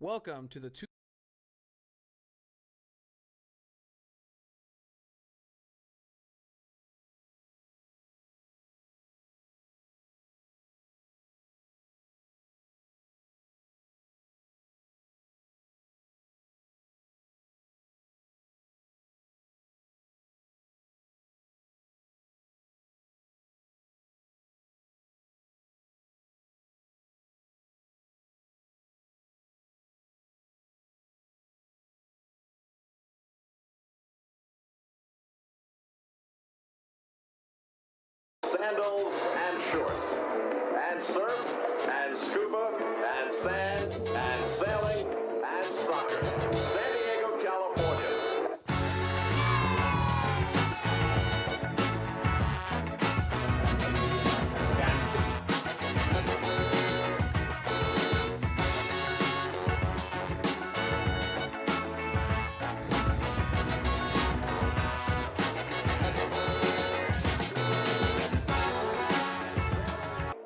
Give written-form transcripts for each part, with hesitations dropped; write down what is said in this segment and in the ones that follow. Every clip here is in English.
Welcome to the two. Sandals and shorts, and surf, and scuba, and sand, and sailing, and soccer. San Diego, California.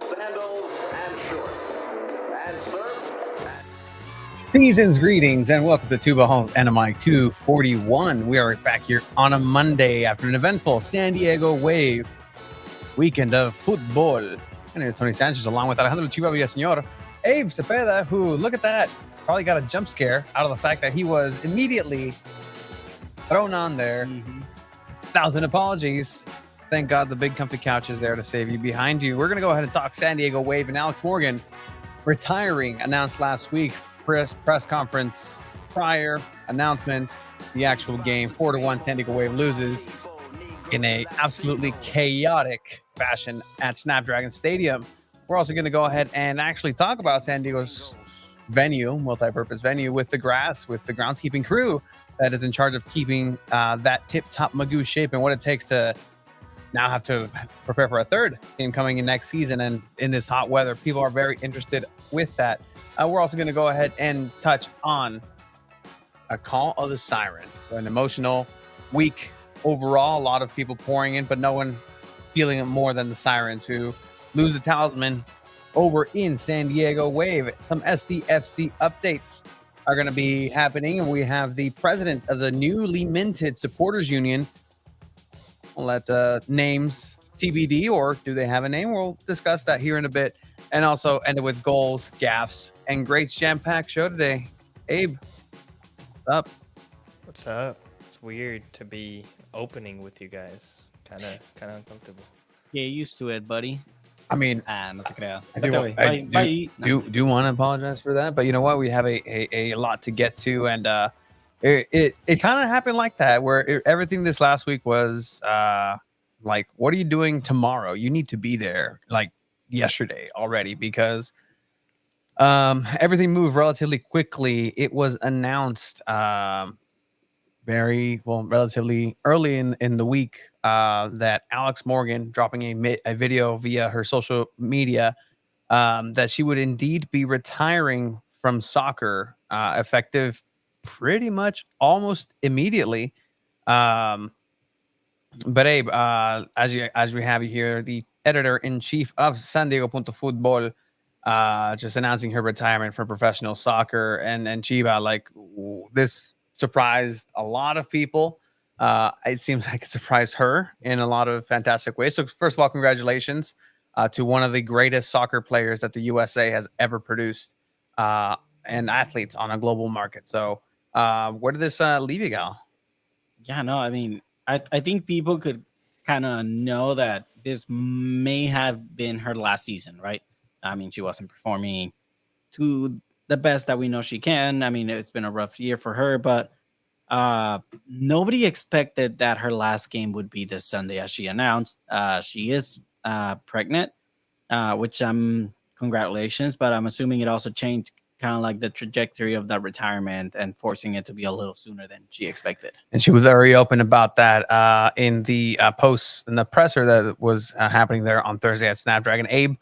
Sandals and shorts, and surf, Season's greetings and welcome to Tuba Hall's NMI 241. We are back here on a Monday after an eventful San Diego Wave weekend of football. My name is Tony Sanchez, along with Alejandro Chiva Villaseñor, Abe Cepeda, who, look at that, probably got a jump scare out of the fact that he was immediately thrown on there. 1,000 apologies. Thank God the big comfy couch is there to save you. Behind you, we're going to go ahead and talk San Diego Wave and Alex Morgan retiring, announced last week. Press conference prior announcement, the actual game 4-1 San Diego Wave loses in a absolutely chaotic fashion at Snapdragon Stadium. We're also going to go ahead and actually talk about San Diego's venue, multi-purpose venue, with the groundskeeping crew that is in charge of keeping that tip-top Magoo shape and what it takes to now have to prepare for a third team coming in next season. And in this hot weather, people are very interested with that. We're also going to go ahead and touch on a call of the siren. An emotional week overall. A lot of people pouring in, but no one feeling it more than the Sirens, who lose the talisman over in San Diego Wave. Some SDFC updates are going to be happening, and we have the president of the newly minted supporters union. We'll let the names TBD, or do they have a name? We'll discuss that here in a bit. And also end it with goals, gaffes, and great jam-packed show today. Abe, what's up? What's up? It's weird to be opening with you guys. Kind of uncomfortable. Get used to it, buddy. I mean, no te creas. I do want to apologize for that, but you know what? We have a lot to get to, and it kind of happened like that, where everything this last week was like, what are you doing tomorrow? You need to be there like yesterday already, because everything moved relatively quickly. It was announced relatively early in the week that Alex Morgan, dropping a video via her social media, that she would indeed be retiring from soccer, effective pretty much almost immediately. But Abe, as we have you here, the editor-in-chief of San Diego Football, just announcing her retirement from professional soccer, and Chiva, like, this surprised a lot of people. It seems like it surprised her in a lot of fantastic ways. So first of all, congratulations to one of the greatest soccer players that the USA has ever produced, and athletes on a global market. So where did this leave you, Gal? Yeah, no, I mean, I think people could kind of know that this may have been her last season, right? I mean, she wasn't performing to the best that we know she can. I mean, it's been a rough year for her, but nobody expected that her last game would be this Sunday, as she announced. She is pregnant, which congratulations, but I'm assuming it also changed kind of like the trajectory of that retirement and forcing it to be a little sooner than she expected. And she was very open about that in the posts, in the presser that was happening there on Thursday at Snapdragon. Abe,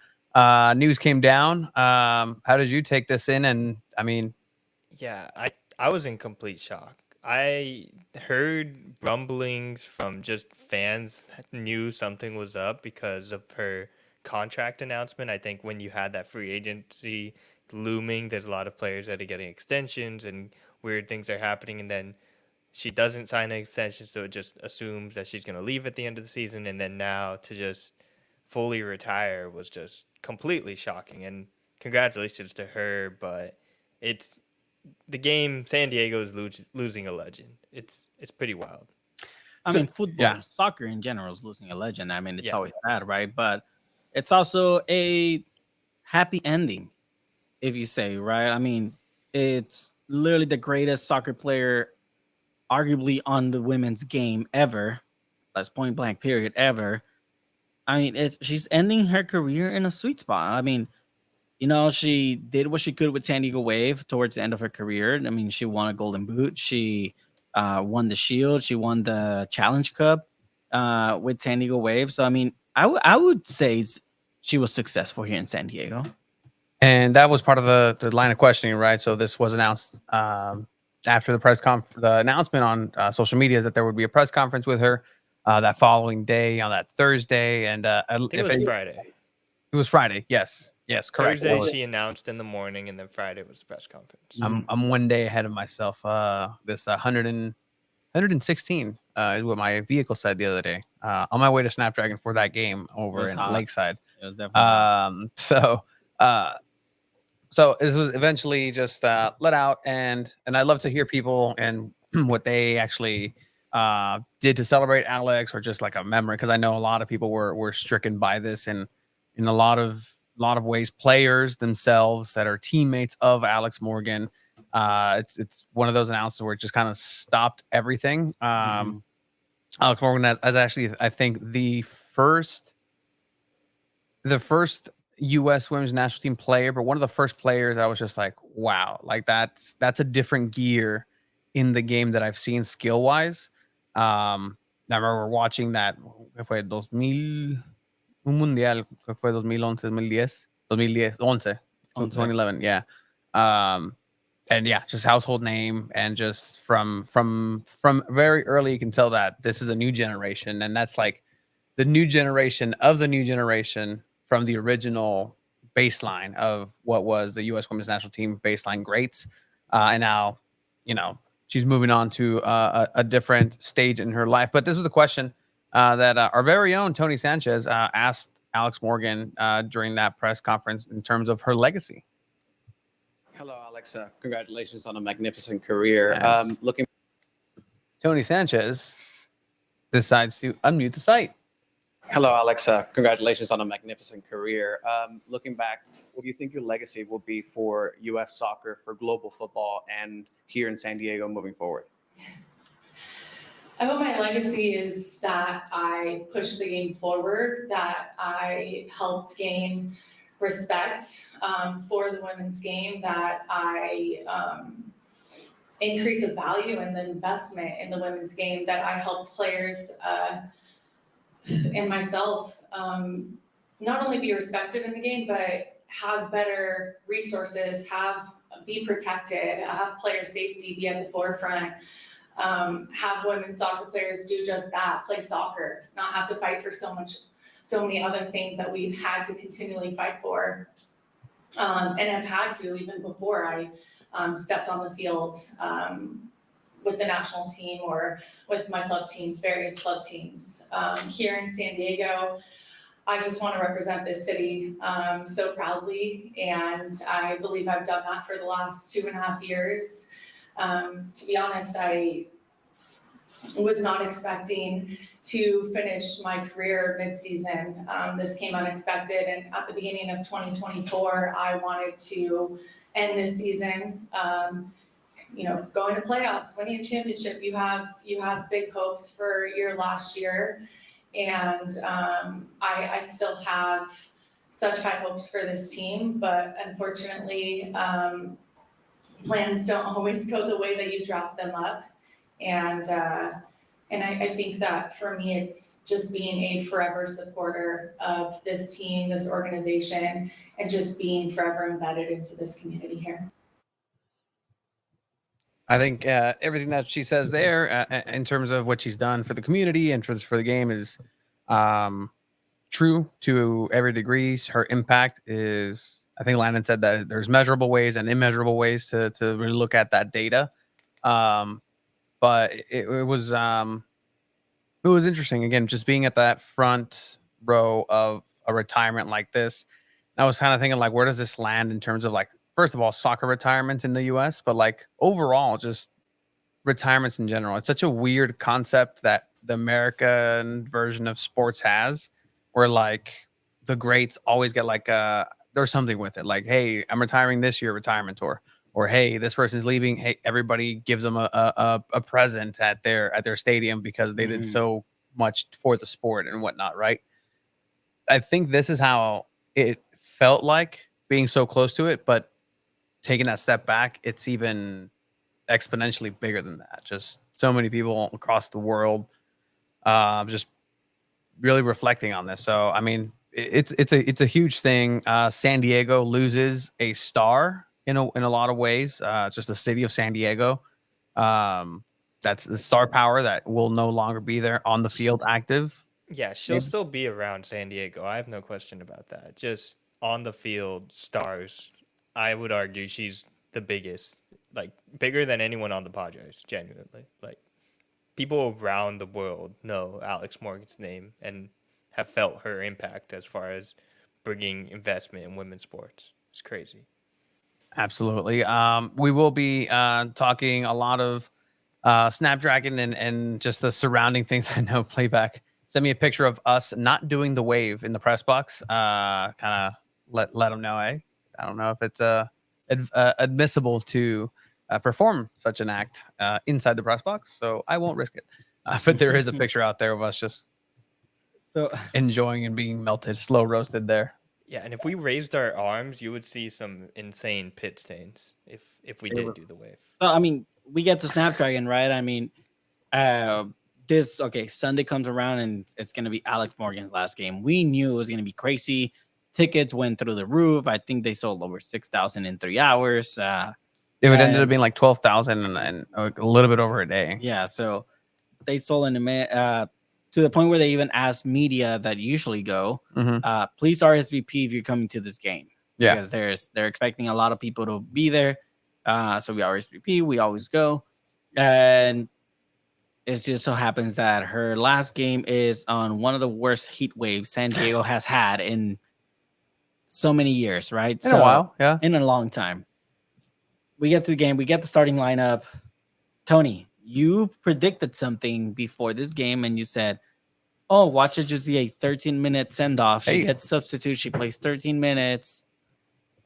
news came down. How did you take this in? And I mean, Yeah, I was in complete shock. I heard rumblings from just fans knew something was up because of her contract announcement. I think when you had that free agency looming, there's a lot of players that are getting extensions and weird things are happening, and then she doesn't sign an extension, so it just assumes that she's going to leave at the end of the season, and then now to just fully retire was just completely shocking. And congratulations to her, but it's the game. San Diego is losing a legend. It's pretty wild. I So- mean, football, yeah. soccer in general is losing a legend. I mean, it's Yeah. always sad, right? But it's also a happy ending, if you say, right? I mean, it's literally the greatest soccer player, arguably on the women's game ever. That's point blank, period, ever. I mean, she's ending her career in a sweet spot. I mean, you know, she did what she could with San Diego Wave towards the end of her career. I mean, she won a Golden Boot. She won the Shield. She won the Challenge Cup with San Diego Wave. So, I mean, I would say she was successful here in San Diego. And that was part of the line of questioning, right? So this was announced after the announcement on social media is that there would be a press conference with her that following day on that Thursday. And I think it was Friday. It was Friday. Yes, correct. Thursday she announced in the morning, and then Friday was the press conference. I'm one day ahead of myself. This 116 is what my vehicle said the other day. On my way to Snapdragon for that game over in hot. Lakeside. It was definitely So this was eventually just let out, and I'd love to hear people and what they actually did to celebrate Alex, or just like a memory, because I know a lot of people were stricken by this, and in a lot of ways, players themselves that are teammates of Alex Morgan. It's one of those announcements where it just kind of stopped everything. Alex Morgan as actually, I think, the first U.S. women's national team player, but one of the first players I was just like, wow, like that's a different gear in the game that I've seen skill wise. I remember watching that, fue 2000, un mundial, fue 2011, 2011, yeah. And yeah, just household name, and just from very early, you can tell that this is a new generation, and that's like the new generation of the new generation from the original baseline of what was the U.S. Women's National Team baseline greats. And now, you know, she's moving on to a different stage in her life. But this was a question that our very own Tony Sanchez asked Alex Morgan during that press conference in terms of her legacy. Hello, Alexa. Congratulations on a magnificent career. Yes. Tony Sanchez decides to unmute the site. Hello, Alexa. Congratulations on a magnificent career. Looking back, what do you think your legacy will be for U.S. soccer, for global football, and here in San Diego moving forward? I hope my legacy is that I pushed the game forward, that I helped gain respect for the women's game, that I increase the value and the investment in the women's game, that I helped players and myself not only be respected in the game, but have better resources, be protected, have player safety be at the forefront, have women's soccer players do just that, play soccer, not have to fight for so many other things that we've had to continually fight for, and have had to even before I stepped on the field with the national team or with my club teams, various club teams. Here in San Diego, I just want to represent this city so proudly, and I believe I've done that for the last 2.5 years. To be honest, I was not expecting to finish my career mid-season. This came unexpected, and at the beginning of 2024, I wanted to end this season going to playoffs, winning a championship. You have big hopes for your last year, and I still have such high hopes for this team, but unfortunately, plans don't always go the way that you draft them up, and I think that for me, it's just being a forever supporter of this team, this organization, and just being forever embedded into this community here. I think everything that she says there in terms of what she's done for the community and for the game is true to every degree. Her impact is, I think Landon said that there's measurable ways and immeasurable ways to really look at that data. But it was interesting, again, just being at that front row of a retirement like this. I was kind of thinking, like, where does this land in terms of, like, first of all, soccer retirements in the US, but like overall, just retirements in general. It's such a weird concept that the American version of sports has, where like the greats always get like there's something with it. Like, hey, I'm retiring this year, retirement tour. Or hey, this person's leaving. Hey, everybody gives them a present at their stadium because they did so much for the sport and whatnot, right? I think this is how it felt like being so close to it, but taking that step back, it's even exponentially bigger than that. Just so many people across the world just really reflecting on this. So I mean, it's a huge thing. San Diego loses a star in a lot of ways. It's just the city of San Diego. That's the star power that will no longer be there on the field active. Yeah, she'll still be around San Diego. I have no question about that. Just on the field, stars. I would argue she's the biggest, like bigger than anyone on the Padres, genuinely. Like people around the world know Alex Morgan's name and have felt her impact as far as bringing investment in women's sports. It's crazy. Absolutely. We will be talking a lot of Snapdragon and just the surrounding things. I know Playback sent me a picture of us not doing the wave in the press box. Kind of let them know, I don't know if it's admissible to perform such an act inside the press box, so I won't risk it. But there is a picture out there of us just enjoying and being melted, slow roasted there. Yeah, and if we raised our arms, you would see some insane pit stains if we did do the wave. So I mean, we get to Snapdragon, right? I mean, Sunday comes around and it's gonna be Alex Morgan's last game. We knew it was gonna be crazy. Tickets went through the roof. I think they sold over 6,000 in 3 hours. It ended up being like 12,000 and a little bit over a day. Yeah, so they sold in a to the point where they even asked media that usually go, please RSVP if you're coming to this game. Yeah, because they're expecting a lot of people to be there. So we RSVP, we always go, and it just so happens that her last game is on one of the worst heat waves San Diego has had in so many years, right? In a while, yeah, in a long time. We get to the game, we get the starting lineup. Tony, you predicted something before this game, and you said, "Oh, watch it just be a 13-minute send-off. She gets substitute. She plays 13 minutes."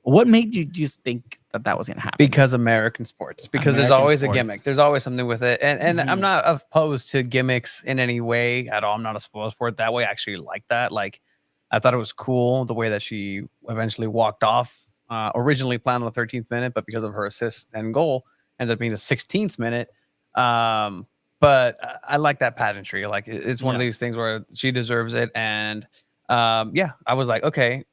What made you just think that was going to happen? Because American sports. Because there's always a gimmick. There's always something with it. And I'm not opposed to gimmicks in any way at all. I'm not a spoil sport that way. I actually like that. Like, I thought it was cool the way that she eventually walked off. Originally planned on the 13th minute, but because of her assist and goal, ended up being the 16th minute. But I like that pageantry. Like, it's one of these things where she deserves it. And I was like, okay,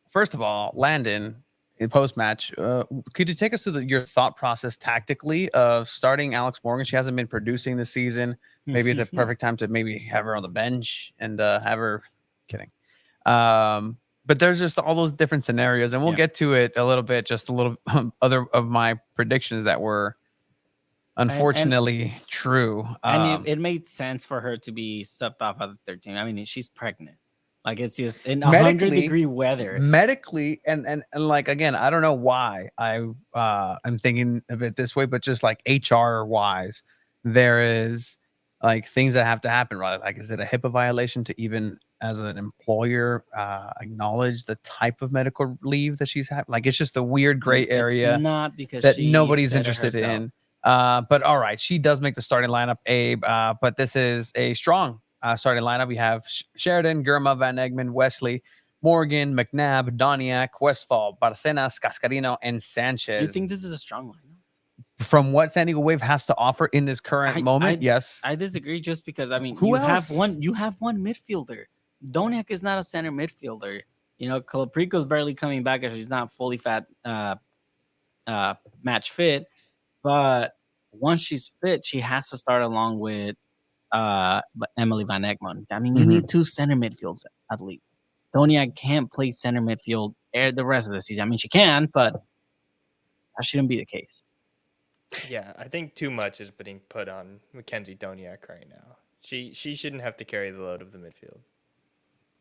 first of all, Landon, in post-match, could you take us to your thought process tactically of starting Alex Morgan? She hasn't been producing this season. Maybe it's the perfect time to maybe have her on the bench and have her. Kidding. But there's just all those different scenarios, and we'll get to it a little bit. Just a little other of my predictions that were unfortunately true. And it made sense for her to be subbed off at the 13. I mean, she's pregnant. Like, it's just in 100-degree weather. Medically, and like, again, I don't know why I'm thinking of it this way, but just like HR wise, there is like things that have to happen, right? Like, is it a HIPAA violation to even as an employer acknowledge the type of medical leave that she's having? Like, it's just a weird gray area. It's not because that nobody's interested in. But all right, she does make the starting lineup, Abe. But this is a strong starting lineup. We have Sheridan, Gurma, Van Egmond, Wesley, Morgan, McNabb, Doniak, Westfall, Barcenas, Cascarino, and Sanchez. Do you think this is a strong lineup? From what San Diego Wave has to offer in this current moment, yes. I disagree, just because, I mean, you have one midfielder. Doniak is not a center midfielder. You know, Calaprico's barely coming back as she's not fully match fit. But once she's fit, she has to start along with Emily Van Egmond. I mean, you need two center midfields at least. Donia can't play center midfield the rest of the season. I mean, she can, but that shouldn't be the case. Yeah, I think too much is being put on Mackenzie Doniak right now. She shouldn't have to carry the load of the midfield.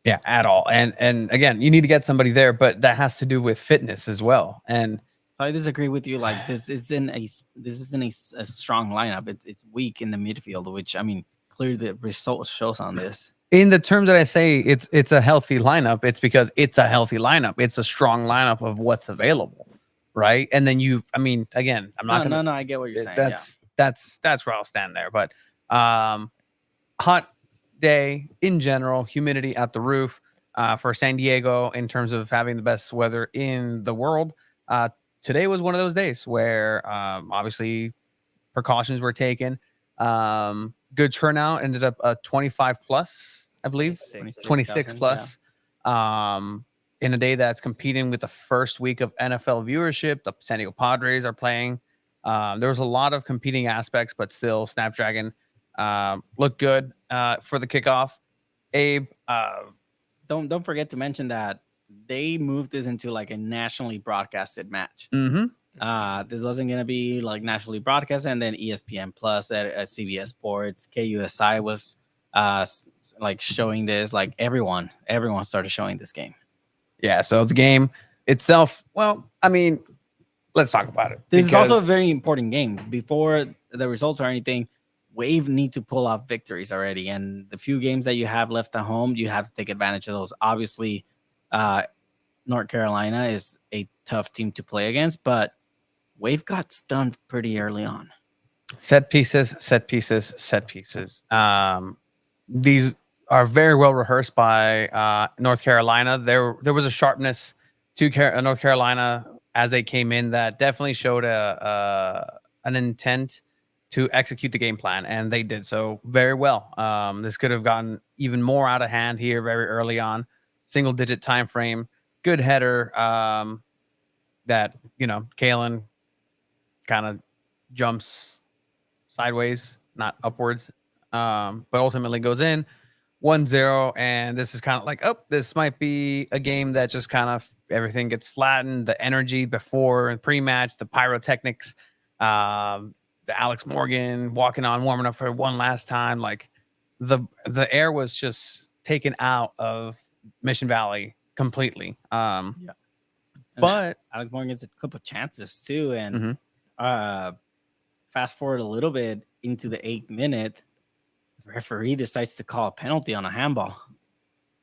Yeah, at all. And again, you need to get somebody there, but that has to do with fitness as well. And so I disagree with you. Like this isn't a strong lineup. It's weak in the midfield, which I mean, clearly the results shows on this. In the terms that I say it's a healthy lineup, it's because it's a healthy lineup. It's a strong lineup of what's available, right? And then I mean, again, I'm not No, I get what you're saying. That's where I'll stand there. But hot day in general, humidity at the roof for San Diego in terms of having the best weather in the world. Today was one of those days where obviously precautions were taken. Good turnout, ended up 25 plus, I believe, 26 plus. Yeah. In a day that's competing with the first week of NFL viewership. The San Diego Padres are playing. There was a lot of competing aspects, but still Snapdragon looked good for the kickoff. Abe, don't forget to mention that they moved this into like a nationally broadcasted match. This wasn't going to be like nationally broadcast, and then ESPN Plus at CBS Sports, KUSI was like showing this. Like everyone started showing this game. Yeah, so the game itself, well, I mean, let's talk about it. This is also a very important game. Before the results or anything, Wave need to pull off victories already, and the few games that you have left at home, you have to take advantage of those. Obviously, North Carolina is a tough team to play against, but Wave got stunned pretty early on. Set pieces. These are very well rehearsed by North Carolina. There was a sharpness to North Carolina as they came in that definitely showed an intent to execute the game plan, and they did so very well. This could have gotten even more out of hand here very early on. Single-digit time frame, good header that Kalen kind of jumps sideways, not upwards, but ultimately goes in 1-0. And this is kind of like, this might be a game that just kind of everything gets flattened. The energy before and pre-match, the pyrotechnics, the Alex Morgan walking on, warming up for one last time. Like the air was just taken out of Mission Valley completely. Yeah. But Alex Morgan gets a couple chances too. And fast forward a little bit into the 8th minute, the referee decides to call a penalty on a handball.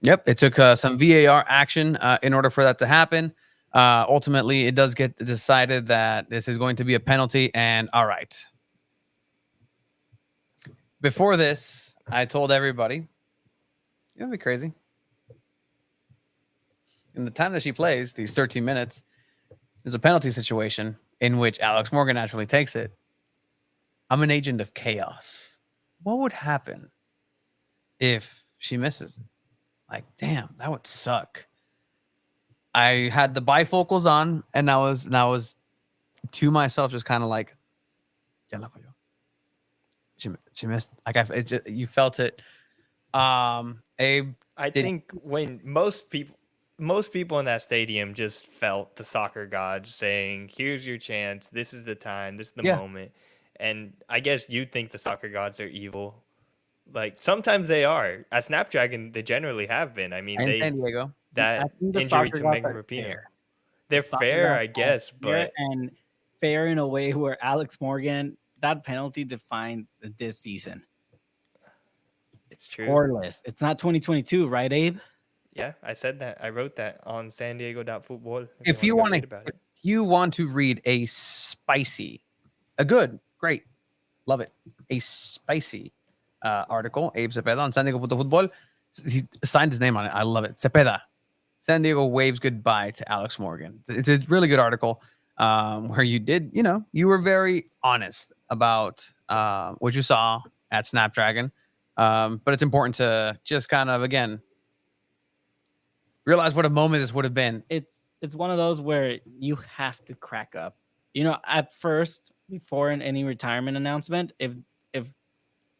Yep. It took some VAR action in order for that to happen. Ultimately, it does get decided that this is going to be a penalty. And all right. Before this, I told everybody, it'll be crazy. In the time that she plays, these 13 minutes, there's a penalty situation in which Alex Morgan naturally takes it. I'm an agent of chaos. What would happen if she misses? Like, damn, that would suck. I had the bifocals on, and I was to myself, just kind of like, she missed. Like you felt it. Abe, I think when most people in that stadium just felt the soccer gods saying, "Here's your chance. This is the time. This is the moment." And I guess you'd think the soccer gods are evil. Like sometimes they are. At Snapdragon, they generally have been. I mean, San Diego. That injury to Megan Rapinoe. They're fair, I guess, but fair in a way where Alex Morgan, that penalty defined this season. It's true. Scoreless. It's not 2022, right, Abe? Yeah, I said that. I wrote that on San Diego.football. If you want to read a good, great, love it, a spicy article, Abe Cepeda on San Diego.football. He signed his name on it. I love it. Cepeda. San Diego waves goodbye to Alex Morgan. It's a really good article where you did, you were very honest about what you saw at Snapdragon. But it's important to just kind of, again, realize what a moment this would have been. It's one of those where you have to crack up. At first, before any retirement announcement, if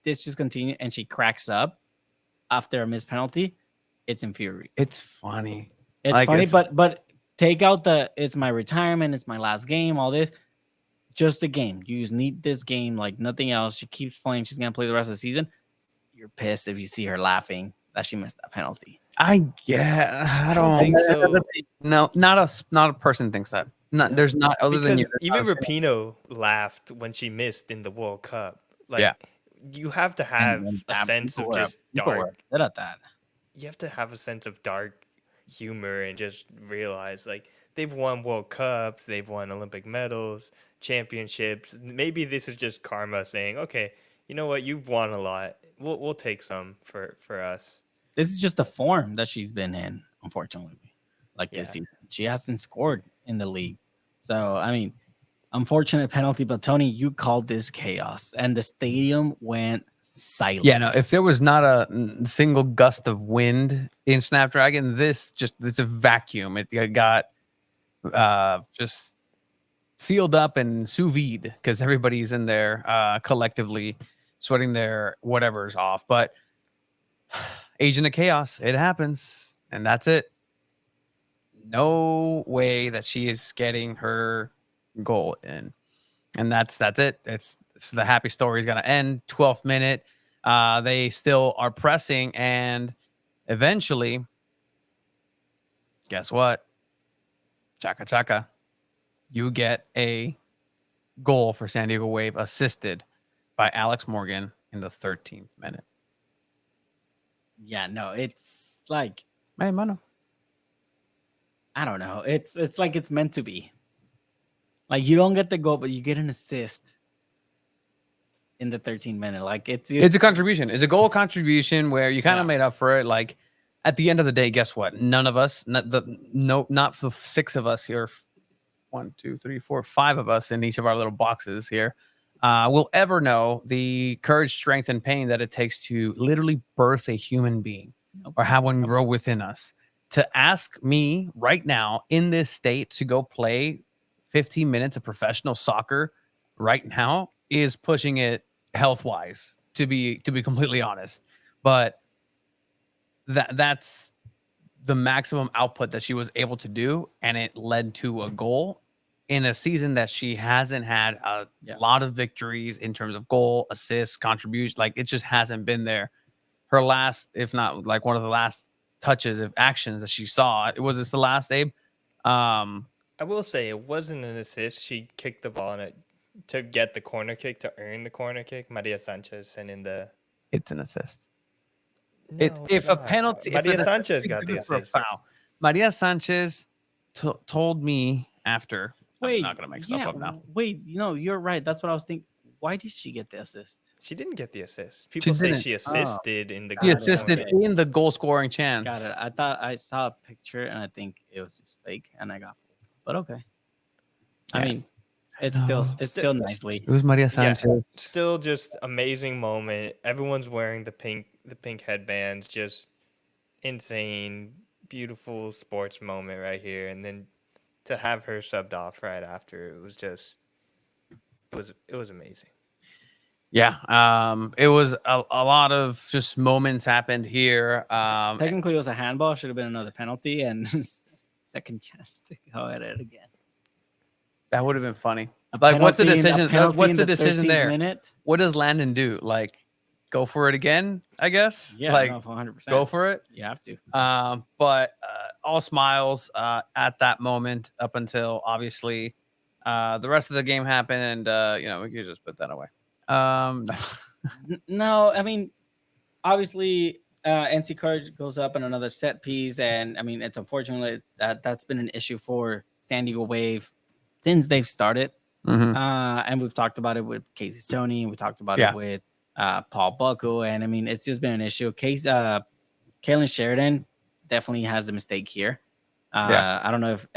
this just continues and she cracks up after a missed penalty, it's infuriating. It's funny. It's Like, funny, it's- but take out the it's my retirement, it's my last game, all this. Just a game. You just need this game like nothing else. She keeps playing. She's gonna play the rest of the season. You're pissed if you see her laughing that she missed that penalty. I don't think so. No, not a person thinks that. Not there's not other than you. Because even Rapinoe laughed when she missed in the World Cup. Like, Yeah. you have to have And a sense of just people were dark. good at that. You have to have a sense of dark humor and just realize, like, they've won World Cups, they've won Olympic medals, championships. Maybe this is just karma saying, okay, you know what, you've won a lot. We'll take some for us. This is just the form that she's been in, unfortunately. Like this Yeah. season, she hasn't scored in the league. So I mean, unfortunate penalty. But Tony, you called this chaos, and the stadium went silent. Yeah, no. If there was not a single gust of wind in Snapdragon, it's a vacuum. It got just sealed up and sous vide because everybody's in there collectively sweating their whatever's off. But agent of chaos, it happens, and that's it. No way that she is getting her goal in, and that's it. It's the happy story is gonna end. 12th minute, they still are pressing, and eventually, guess what? Chaka chaka, you get a goal for San Diego Wave, assisted by Alex Morgan in the 13th minute. Yeah, no, it's like Hey, mano. I don't know. It's like it's meant to be. Like you don't get the goal, but you get an assist in the 13th minute. Like it's It's a contribution. It's a goal contribution where you kind of made up for it. Like at the end of the day, guess what? None of us, not the six of us here, 1, 2, 3, 4, 5 of us in each of our little boxes here, will ever know the courage, strength, and pain that it takes to literally birth a human being or have one grow within us. To ask me right now in this state to go play 15 minutes of professional soccer right now is pushing it health-wise, to be completely honest. But that's the maximum output that she was able to do, and it led to a goal in a season that she hasn't had a lot of victories in terms of goal, assists, contribution. Like it just hasn't been there. Her last, if not like one of the last touches of actions that she saw, was this the last, Abe? I will say it wasn't an assist. She kicked the ball to get the corner kick, to earn the corner kick. Maria Sanchez sent in the. It's an assist. No, If a penalty, Maria Sanchez got the assist. Foul. Maria Sanchez told me after. Wait, I'm not gonna make stuff up now. Wait, you're right. That's what I was thinking. Why did she get the assist? She didn't get the assist. People say didn't. she assisted in the. He goal. assisted okay. in the goal scoring chance. Got it. I thought I saw a picture and I think it was just fake, and I got fooled. But okay. I Yeah. mean, it's still nicely. It was Maria Yeah, Sanchez. still just amazing moment. Everyone's wearing the pink headbands. Just insane, beautiful sports moment right here. And then to have her subbed off right after, it was amazing. Yeah. It was a lot of just moments happened here. Technically, it was a handball. Should have been another penalty and second chance to go at it again. That would have been funny. A Like, what's the penalty in- a decision? penalty What's in the decision 13th there? minute? What does Landon do? Like, go for it again? I guess. Yeah, Like, no, 100%. go for it. You have to. But all smiles at that moment up until obviously the rest of the game happened, and we could just put that away. No, I mean, obviously, NC Courage goes up in another set piece, and I mean, it's unfortunately that's been an issue for San Diego Wave since they've started. Mhm. And we've talked about it with Casey Stoney, and we talked about Yeah. it with Paul Buckle, and I mean, it's just been an issue. Kaylin Sheridan definitely has the mistake here. I don't know if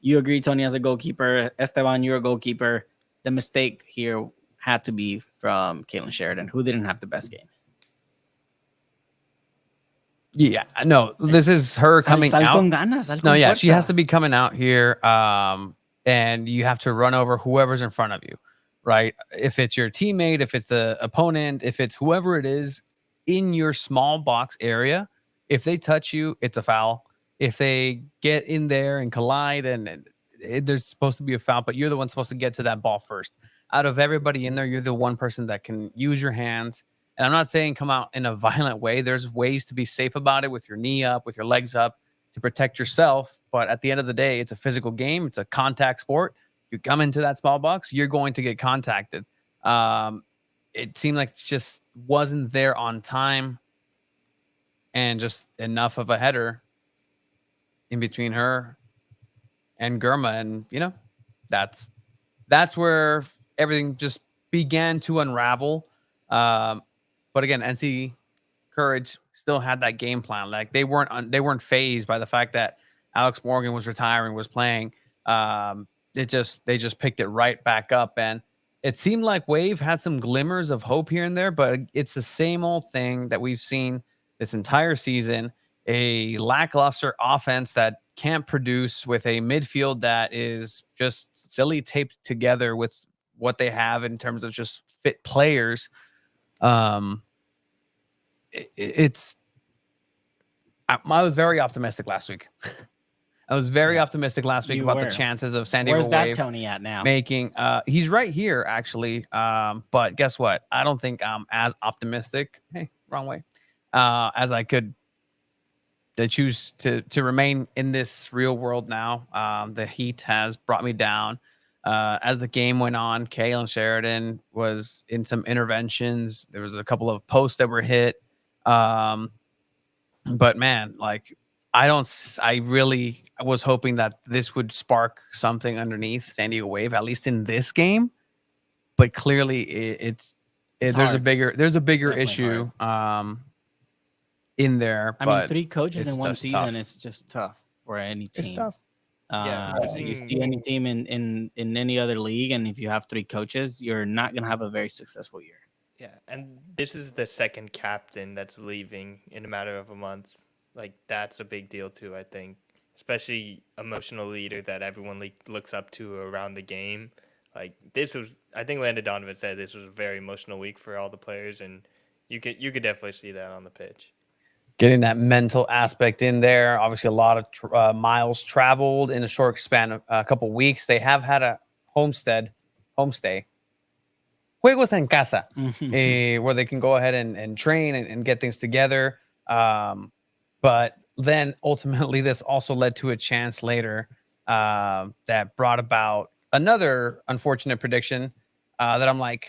you agree, Tony, as a goalkeeper. Esteban, you're a goalkeeper. The mistake here had to be from Kaylin Sheridan, who didn't have the best game. Yeah, no, this is her coming Sal out. con ganas, sal No, con yeah, she has fuerza. to be coming out here, and you have to run over whoever's in front of you, right? If it's your teammate, if it's the opponent, if it's whoever it is in your small box area, if they touch you, it's a foul. If they get in there and collide, and there's supposed to be a foul, but you're the one supposed to get to that ball first. Out of everybody in there, you're the one person that can use your hands. And I'm not saying come out in a violent way. There's ways to be safe about it with your knee up, with your legs up to protect yourself. But at the end of the day, it's a physical game. It's a contact sport. You come into that small box, you're going to get contacted. It seemed like it just wasn't there on time, and just enough of a header in between her and Germa. And, that's where everything just began to unravel. But again, NC Courage still had that game plan. Like they weren't fazed by the fact that Alex Morgan was retiring, was playing. They just picked it right back up, and it seemed like Wave had some glimmers of hope here and there, but it's the same old thing that we've seen this entire season. A lackluster offense that can't produce, with a midfield that is just silly taped together with what they have in terms of just fit players. I was very optimistic last week. I was very optimistic last week about the chances of San Diego Where's that Wave Tony at now? making. He's right here actually. But guess what? I don't think I'm as optimistic. Hey, wrong way. As I could choose to remain in this real world now. The heat has brought me down. As the game went on, Kalen Sheridan was in some interventions. There was a couple of posts that were hit. But man, like I really was hoping that this would spark something underneath San Diego Wave, at least in this game. But clearly, there's a bigger issue in there. I mean, 3 coaches in one season is just tough for any team. It's tough. You see any team in any other league, and if you have 3 coaches, you're not gonna have a very successful year. Yeah, and this is the second captain that's leaving in a matter of a month. Like, that's a big deal too, I think. Especially emotional leader that everyone looks up to around the game. Like, I think Landon Donovan said this was a very emotional week for all the players, and you could definitely see that on the pitch. Getting that mental aspect in there. Obviously, a lot of miles traveled in a short span of a couple weeks. They have had a homestay, juegos en casa, where they can go ahead and train and get things together. But then ultimately, this also led to a chance later that brought about another unfortunate prediction that I'm like,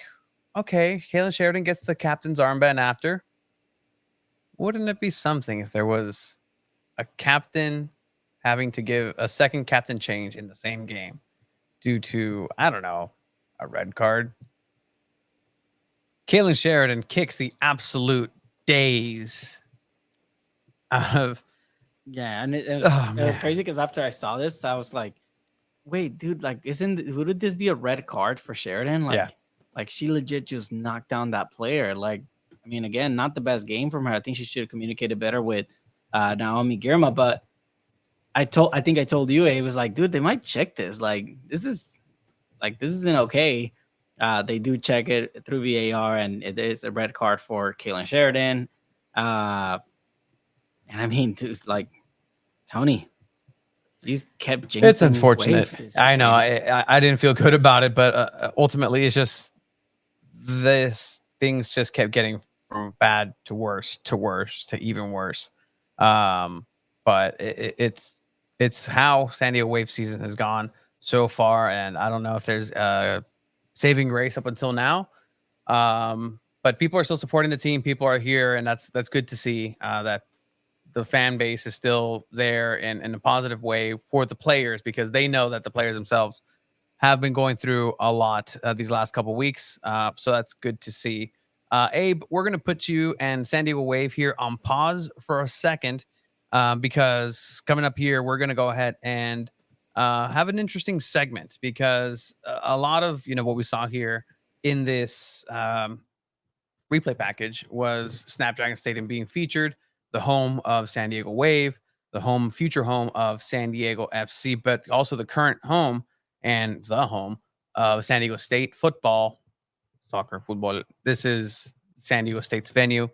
okay, Kalen Sheridan gets the captain's armband after. Wouldn't it be something if there was a captain having to give a second captain change in the same game due to, I don't know, a red card? Kalen Sheridan kicks the absolute days out of. Yeah, and it was crazy because after I saw this, I was like, wait, dude, like, would this be a red card for Sheridan? Like she legit just knocked down that player. Like, I mean, again, not the best game from her. I think she should have communicated better with Naomi Girma. But I think I told you, it was like, dude, they might check this. Like, this isn't okay. They do check it through VAR, and it is a red card for Kalen Sheridan. And I mean, dude, like, Tony, he's kept jinxing. It's unfortunate. I know. I didn't feel good about it, but ultimately, it's just things just kept getting from bad to worse to even worse. But it's how San Diego Wave season has gone so far, and I don't know if there's saving grace up until now. But people are still supporting the team. People are here, and that's good to see that the fan base is still there in a positive way for the players, because they know that the players themselves have been going through a lot these last couple weeks. So that's good to see. Abe, we're going to put you and San Diego Wave here on pause for a second because coming up here, we're going to go ahead and have an interesting segment, because a lot of, what we saw here in this replay package was Snapdragon Stadium being featured, the home of San Diego Wave, the future home of San Diego FC, but also the current home and the home of San Diego State football. This is San Diego State's venue.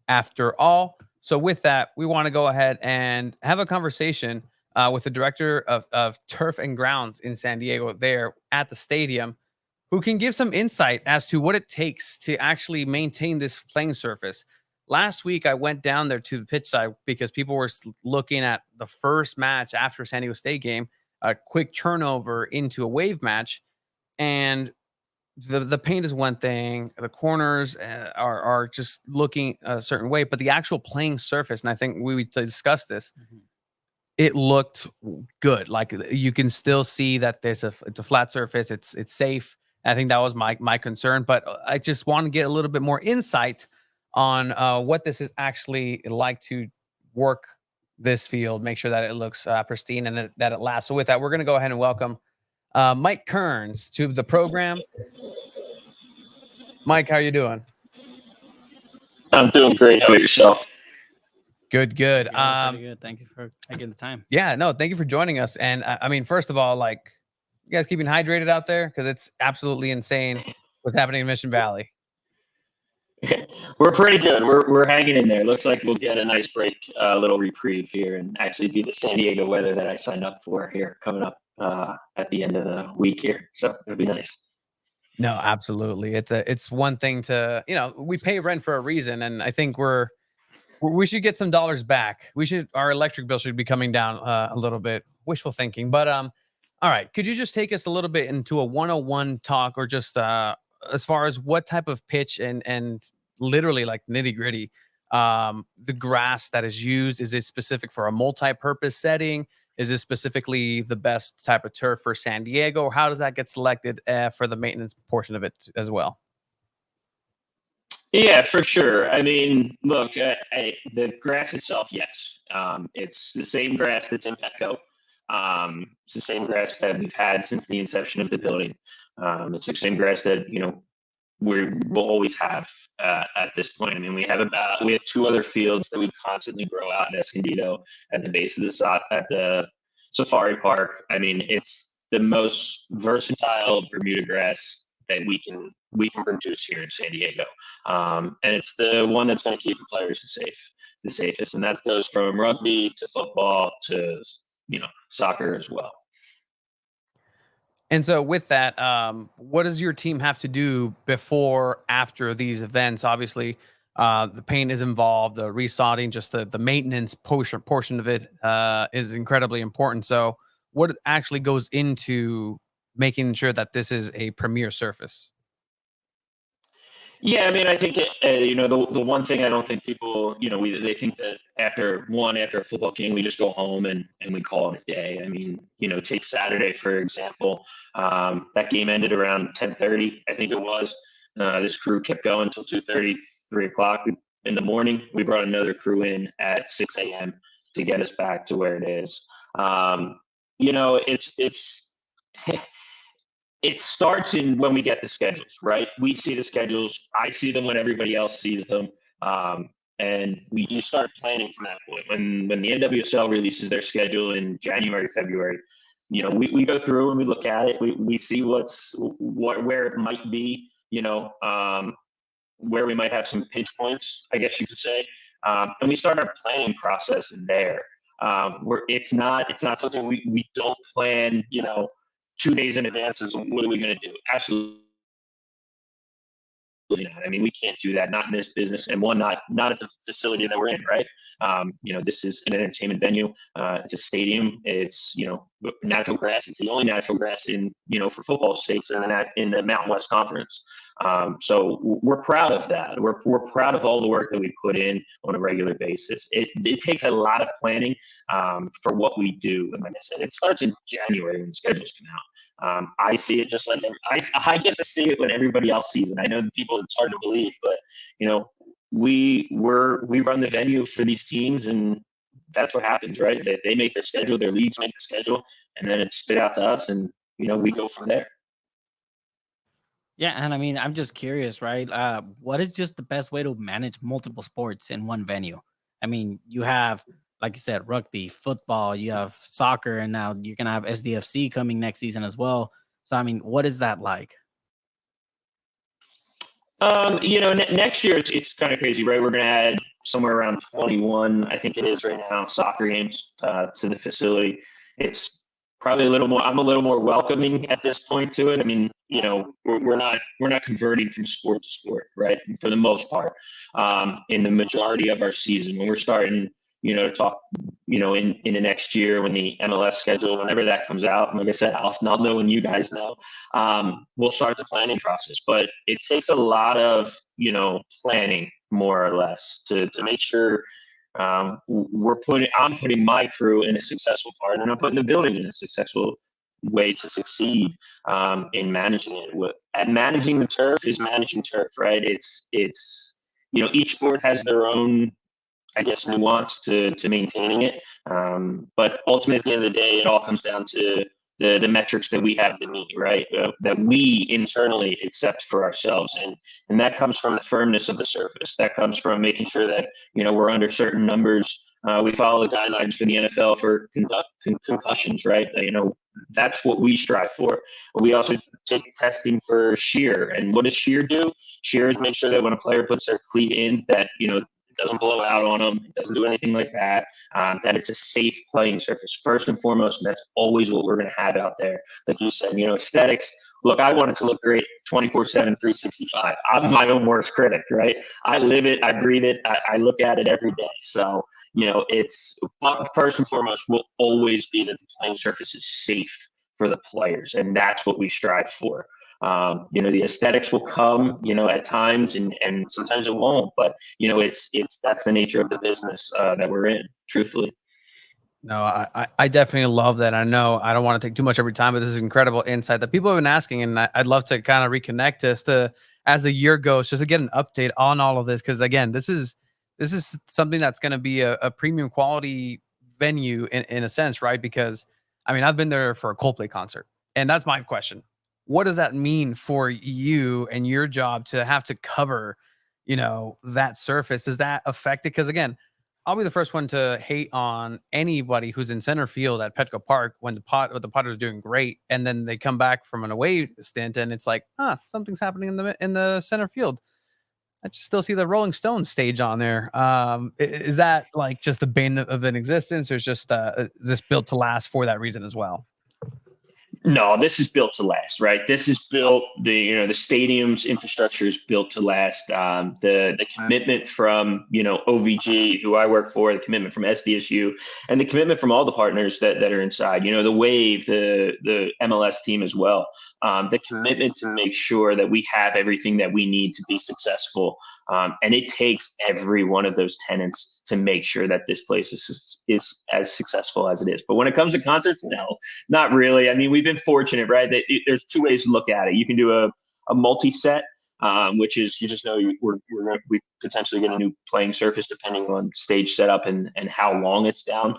After all, So with that, we want to go ahead and have a conversation with the director of turf and grounds in San Diego there at the stadium, who can give some insight as to what it takes to actually maintain this playing surface. Last week, I went down there to the pitch side because people were looking at the first match after San Diego State game, a quick turnover into a Wave match. And the paint is one thing, the corners are just looking a certain way, but the actual playing surface, and I think we discussed this, it looked good. Like you can still see that it's a flat surface, it's safe. I think that was my concern, but I just want to get a little bit more insight on what this is actually like to work this field, make sure that it looks pristine and that it lasts. So with that, we're going to go ahead and welcome Mike Kearns to the program. Mike, how you doing? I'm doing great. How about yourself? Good. Pretty good. Thank you for taking the time. Yeah, no, thank you for joining us. And I mean, first of all, like, you guys keeping hydrated out there? Because it's absolutely insane what's happening in Mission Valley. We're pretty good. We're hanging in there. Looks like we'll get a nice break, a little reprieve here, and actually be the San Diego weather that I signed up for here coming up at the end of the week here. So it'll be nice. No, absolutely. It's one thing to, we pay rent for a reason, and I think we should get some dollars back. Our electric bill should be coming down a little bit. Wishful thinking, but all right. Could you just take us a little bit into a 101 talk, or just as far as what type of pitch and literally like nitty gritty, the grass that is used? Is it specific for a multi-purpose setting? Is this specifically the best type of turf for San Diego? Or how does that get selected for the maintenance portion of it as well? Yeah, for sure. I mean, look, the grass itself, yes. It's the same grass that's in Petco. It's the same grass that we've had since the inception of the building. It's the same grass that, we'll always have at this point. I mean, we have two other fields that we constantly grow out in Escondido at the base of at the Safari Park. I mean, it's the most versatile Bermuda grass that we can produce here in San Diego, and it's the one that's going to keep the players the safest, and that goes from rugby to football to soccer as well. And so with that, what does your team have to do before, after these events? Obviously, the paint is involved, the resodding, just the maintenance portion of it is incredibly important. So what actually goes into making sure that this is a premier surface? Yeah, I mean, I think the one thing I don't think people, they think that after a football game, we just go home and we call it a day. I mean, take Saturday for example. That game ended around 10:30, I think it was. This crew kept going until 2:30, 3 o'clock in the morning. We brought another crew in at 6 a.m. to get us back to where it is. It's it starts when we get the schedules, right? We see the schedules. I see them when everybody else sees them. And you start planning from that point. When the NWSL releases their schedule in January, February, we go through and we look at it. We see where it might be, where we might have some pinch points, I guess you could say. And we start our planning process there. Where it's not something we don't plan, 2 days in advance is what are we going to do? Absolutely not. I mean, we can't do that, not in this business, and not at the facility that we're in, right? This is an entertainment venue. It's a stadium. It's, natural grass. It's the only natural grass for football states in the Mountain West Conference. So we're proud of that. We're proud of all the work that we put in on a regular basis. It takes a lot of planning for what we do. And like I said, it starts in January when the schedules come out. I see it just like I get to see it when everybody else sees it. I know the people, it's hard to believe, but we run the venue for these teams, and that's what happens, right? They make their schedule, their leagues make the schedule, and then it's spit out to us, and we go from there. Yeah, and I mean, I'm just curious, right? What is just the best way to manage multiple sports in one venue? I mean, you have, like you said, rugby, football, you have soccer, and now you're going to have SDFC coming next season as well. So, I mean, what is that like? Next year it's kind of crazy, right? We're going to add somewhere around 21, I think it is right now, soccer games to the facility. It's probably a little more. I'm a little more welcoming at this point to it. I mean, we're not converting from sport to sport, right? For the most part, in the majority of our season, when we're starting, to talk, in the next year when the MLS schedule, whenever that comes out, and like I said, I'll know when you guys know. We'll start the planning process, but it takes a lot of planning, more or less, to make sure I'm putting my crew in a successful part, and I'm putting the building in a successful way to succeed in managing it. And managing the turf is managing turf, right? It's each sport has their own, I guess, nuance to maintaining it. But ultimately, at the end of the day, it all comes down to the metrics that we have to meet, right? That we internally accept for ourselves. And that comes from the firmness of the surface. That comes from making sure that, we're under certain numbers. We follow the guidelines for the NFL for concussions, right? That's what we strive for. But we also take testing for shear. And what does shear do? Shear is make sure that when a player puts their cleat in, that, it doesn't blow out on them. It doesn't do anything like that. That it's a safe playing surface. First and foremost, and that's always what we're going to have out there. Like you said, aesthetics. Look, I want it to look great 24/7, 365. I'm my own worst critic, right? I live it. I breathe it. I look at it every day. So, but first and foremost will always be that the playing surface is safe for the players. And that's what we strive for. The aesthetics will come, at times, and sometimes it won't. But it's that's the nature of the business that we're in. Truthfully. No, I definitely love that. I know I don't want to take too much of your time, but this is incredible insight that people have been asking, and I'd love to kind of reconnect us to as the year goes, just to get an update on all of this. Because again, this is something that's going to be a premium quality venue in a sense, right? Because I mean, I've been there for a Coldplay concert, and that's my question. What does that mean for you and your job to have to cover, that surface? Does that affect it? Because again, I'll be the first one to hate on anybody who's in center field at Petco Park when the Potters doing great, and then they come back from an away stint, and it's like, something's happening in the center field. I just still see the Rolling Stones stage on there. Is that like just the bane of an existence, or is just is this built to last for that reason as well? No, this is built to last, right? This is built, the stadium's infrastructure is built to last. The commitment from, OVG, who I work for, the commitment from SDSU, and the commitment from all the partners that are inside, the Wave, the MLS team as well. The commitment to make sure that we have everything that we need to be successful. And it takes every one of those tenants to make sure that this place is as successful as it is. But when it comes to concerts, no, not really. I mean, we've been fortunate, right? There's two ways to look at it. You can do a multi-set, which is, you just know we potentially get a new playing surface depending on stage setup and how long it's down.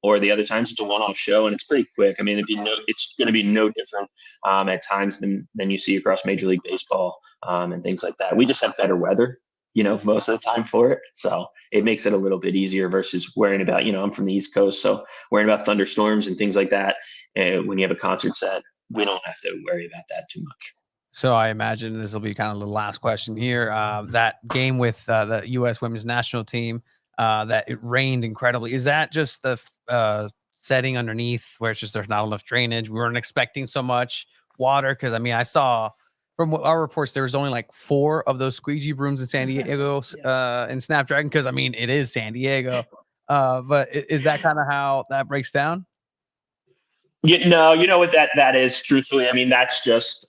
Or the other times it's a one-off show and it's pretty quick. I mean, it's going to be no different at times than you see across Major League Baseball and things like that. We just have better weather, most of the time for it. So it makes it a little bit easier versus worrying about, I'm from the East Coast, so worrying about thunderstorms and things like that. When you have a concert set, we don't have to worry about that too much. So I imagine this will be kind of the last question here. That game with the U.S. women's national team, that it rained incredibly. Is that just the setting underneath where it's just there's not enough drainage? We weren't expecting so much water because, I mean, I saw from our reports there was only like 4 of those squeegee brooms in San Diego in Snapdragon because, I mean, it is San Diego. But is that kind of how that breaks down? No, you know what that is, truthfully. I mean, that's just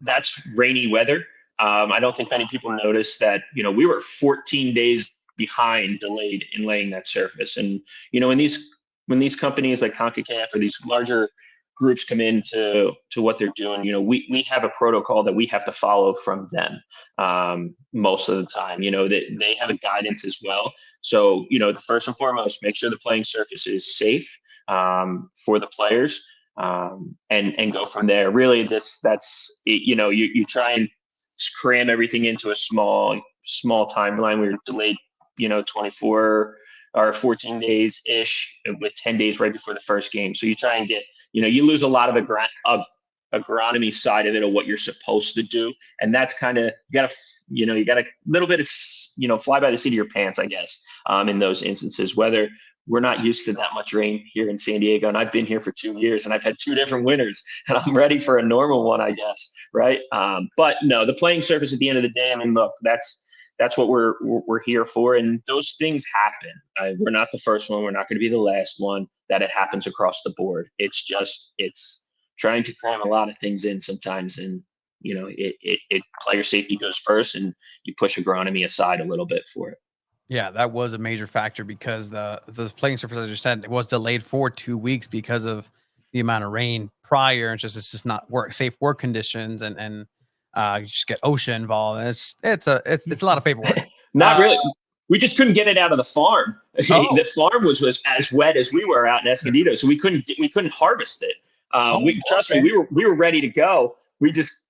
that's rainy weather. I don't think many people noticed that, we were 14 days delayed in laying that surface. And, when these companies like CONCACAF or these larger groups come into what they're doing, we have a protocol that we have to follow from them most of the time. They have a guidance as well. So, first and foremost, make sure the playing surface is safe for the players, and go from there. Really, you try and cram everything into a small timeline. We were delayed, 24 or 14 days ish, with 10 days right before the first game. So you try and get, you lose a lot of agronomy side of it, of what you're supposed to do. And that's kind of, you got a little bit of, fly by the seat of your pants, I guess, in those instances, whether we're not used to that much rain here in San Diego. And I've been here for 2 years and I've had 2 different winters and I'm ready for a normal one, I guess. Right. But no, the playing surface at the end of the day, I mean, look, that's what we're here for. And those things happen. We're not the first one. We're not going to be the last one that it happens across the board. It's trying to cram a lot of things in sometimes. And, player safety goes first and you push agronomy aside a little bit for it. Yeah, that was a major factor because the playing surface, as you said, it was delayed for 2 weeks because of the amount of rain prior. It's just not safe work conditions, and you just get OSHA involved, and it's a lot of paperwork. Not really. We just couldn't get it out of the farm. Oh. The farm was as wet as we were out in Escondido, so we couldn't harvest it. Trust me, we were ready to go. We just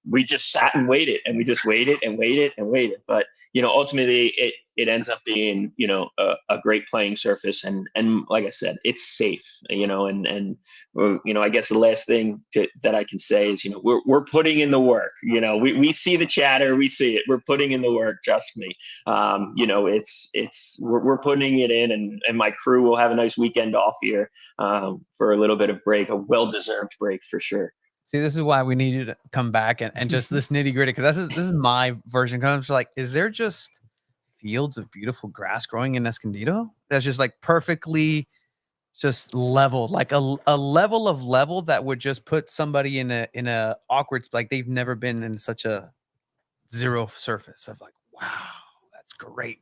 sat and waited, and we just waited and waited and waited. But ultimately, it ends up being a great playing surface, and like I said, it's safe. I guess the last thing that I can say is we're putting in the work. We see the chatter, we see it. We're putting in the work. Trust me. We're putting it in, and my crew will have a nice weekend off here for a little bit of break, a well-deserved break for sure. See, this is why we need you to come back and just this nitty gritty, because this is my version. Comes like, is there just fields of beautiful grass growing in Escondido that's just like perfectly just leveled, like a level that would just put somebody in a awkward, like they've never been in such a zero surface of like, wow, that's great.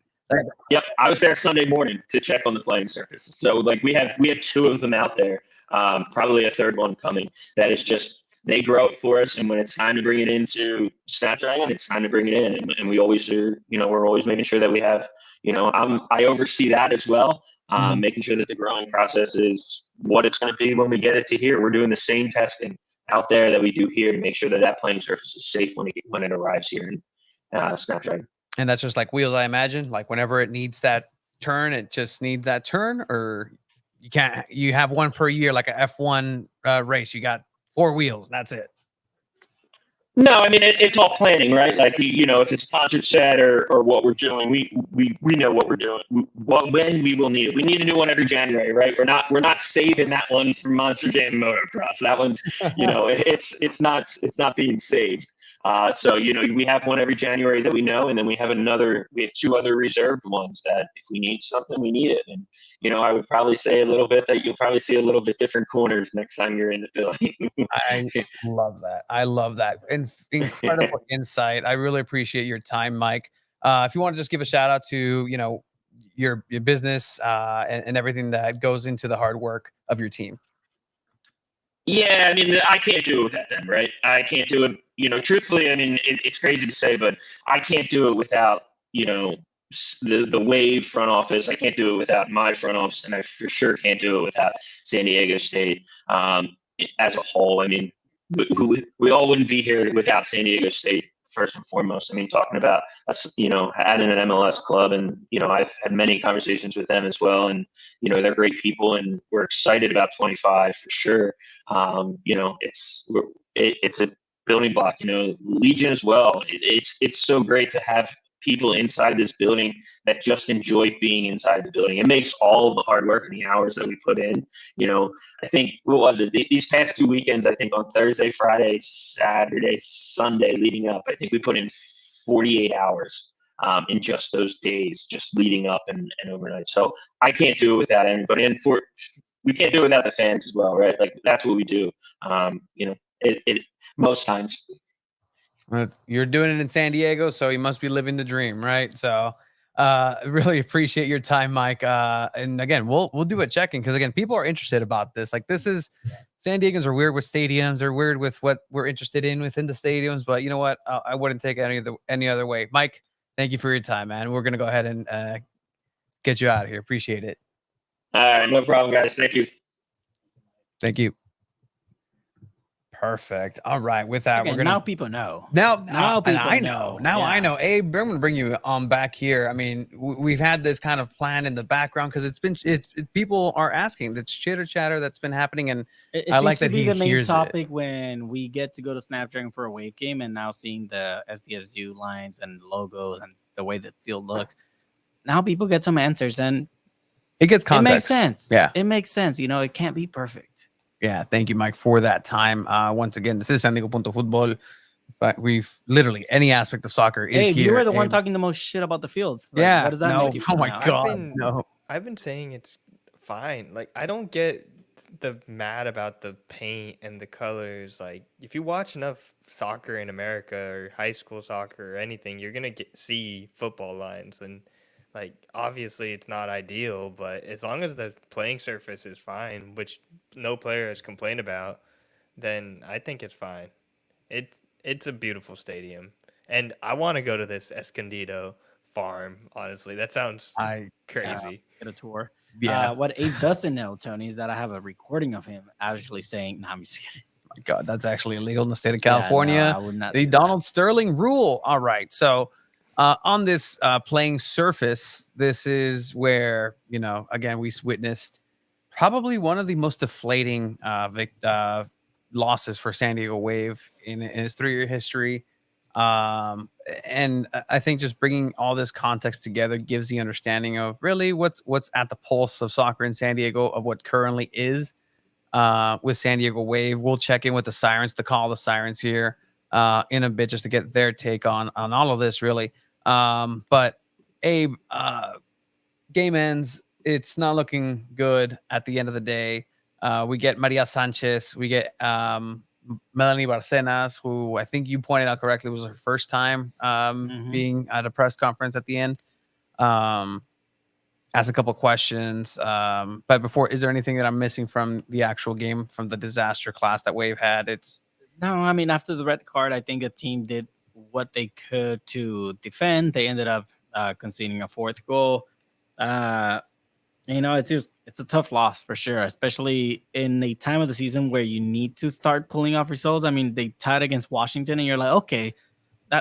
Yep, I was there Sunday morning to check on the playing surface. So like we have 2 of them out there, probably a third one coming. That is just, they grow it for us, and when it's time to bring it into Snapdragon, it's time to bring it in, and we always are. We're always making sure that we have. I oversee that as well, making sure that the growing process is what it's going to be when we get it to here. We're doing the same testing out there that we do here to make sure that playing surface is safe when it arrives here in Snapdragon. And that's just like wheels, I imagine. Like whenever it needs that turn, it just needs that turn, or you have one per year, like a F1 race. You got 4 wheels. That's it. No, I mean it's all planning, right? Like if it's concert set or what we're doing, we know what we're doing. When we will need it. We need a new one every January, right? We're not saving that one for Monster Jam Motocross. That one's it's not being saved. So we have one every January that we know, and then we have 2 other reserved ones that if we need something, we need it. And I would probably say a little bit that you'll probably see a little bit different corners next time you're in the building. I love that. And incredible insight. I really appreciate your time, Mike. If you want to just give a shout out to your business and everything that goes into the hard work of your team. Yeah, I mean, I can't do it without them, right? I can't do it, truthfully, I mean, it's crazy to say, but I can't do it without, the Wave front office. I can't do it without my front office, and I for sure can't do it without San Diego State as a whole. I mean, we all wouldn't be here without San Diego State, first and foremost. I mean, talking about us, adding an MLS club, and I've had many conversations with them as well, and they're great people, and we're excited about 25 for sure. It's a building block. Legion as well. It's so great to have people inside this building that just enjoy being inside the building. It makes all the hard work and the hours that we put in. I think, what was it? These past 2 weekends, I think on Thursday, Friday, Saturday, Sunday leading up, I think we put in 48 hours in just those days, just leading up and overnight. So I can't do it without anybody. And we can't do it without the fans as well, right? Like that's what we do. Most times. You're doing it in San Diego, so you must be living the dream, right? So really appreciate your time, Mike. And again, we'll do a check-in because again, people are interested about this. Like this is San Diegans are weird with stadiums, they're weird with what we're interested in within the stadiums, but you know what? I wouldn't take it any other way. Mike, thank you for your time, man. We're gonna go ahead and get you out of here. Appreciate it. All right, no problem, guys. Thank you. Thank you. Perfect. All right. With that, Okay, we're gonna now people know. now. Now And people I know. know. Now I Yeah. know. Abe, I'm gonna bring you back here. I mean, we've had this kind of plan in the background because people are asking. That's chitter chatter that's been happening, and It I seems like to that be he the main hears it. topic when we get to go to Snapdragon for a wave game, and now seeing the SDSU lines and logos and the way the field looks. Now people get some answers, and It gets it makes context. sense. Yeah. It makes sense. You know, it can't be perfect. Yeah, thank you, Mike, for that time. Once again, this is San Diego Punto Football. In fact, we've literally any aspect of soccer is Hey, here. you were the one Abe. talking the most shit about the fields. Like, Yeah, what does that no, make you feel oh my now? God. No. I've been saying it's fine. Like I don't get the mad about the paint and the colors. Like if you watch enough soccer in America or high school soccer or anything, you're gonna see football lines. And like obviously it's not ideal, but as long as the playing surface is fine, which no player has complained about, then I think it's fine. It's a beautiful stadium, and I want to go to this Escondido farm. Honestly, that sounds I crazy. Get a tour. Yeah. What Abe doesn't know, Tony, is that I have a recording of him actually saying, "No, I'm just kidding." My God, that's actually illegal in the state of Yeah, no, California. I would not The do that. Donald Sterling rule. All right. So on this playing surface, this is where, again, we witnessed probably one of the most deflating losses for San Diego Wave in his 3-year history. And I think just bringing all this context together gives the understanding of really what's at the pulse of soccer in San Diego, of what currently is with San Diego Wave. We'll check in with the Sirens, to call the Sirens here in a bit, just to get their take on all of this, really. But Abe, game ends. It's not looking good at the end of the day. We get Maria Sanchez. We get Melanie Barcenas, who I think you pointed out correctly was her first time being at a press conference at the end. Ask a couple questions. But before, is there anything that I'm missing from the actual game, from the disaster class that Wave had? No, I mean, after the red card, I think the team did what they could to defend. They ended up conceding a 4th goal. It's a tough loss for sure, especially in a time of the season where you need to start pulling off results. I mean, they tied against Washington, and you're like, okay,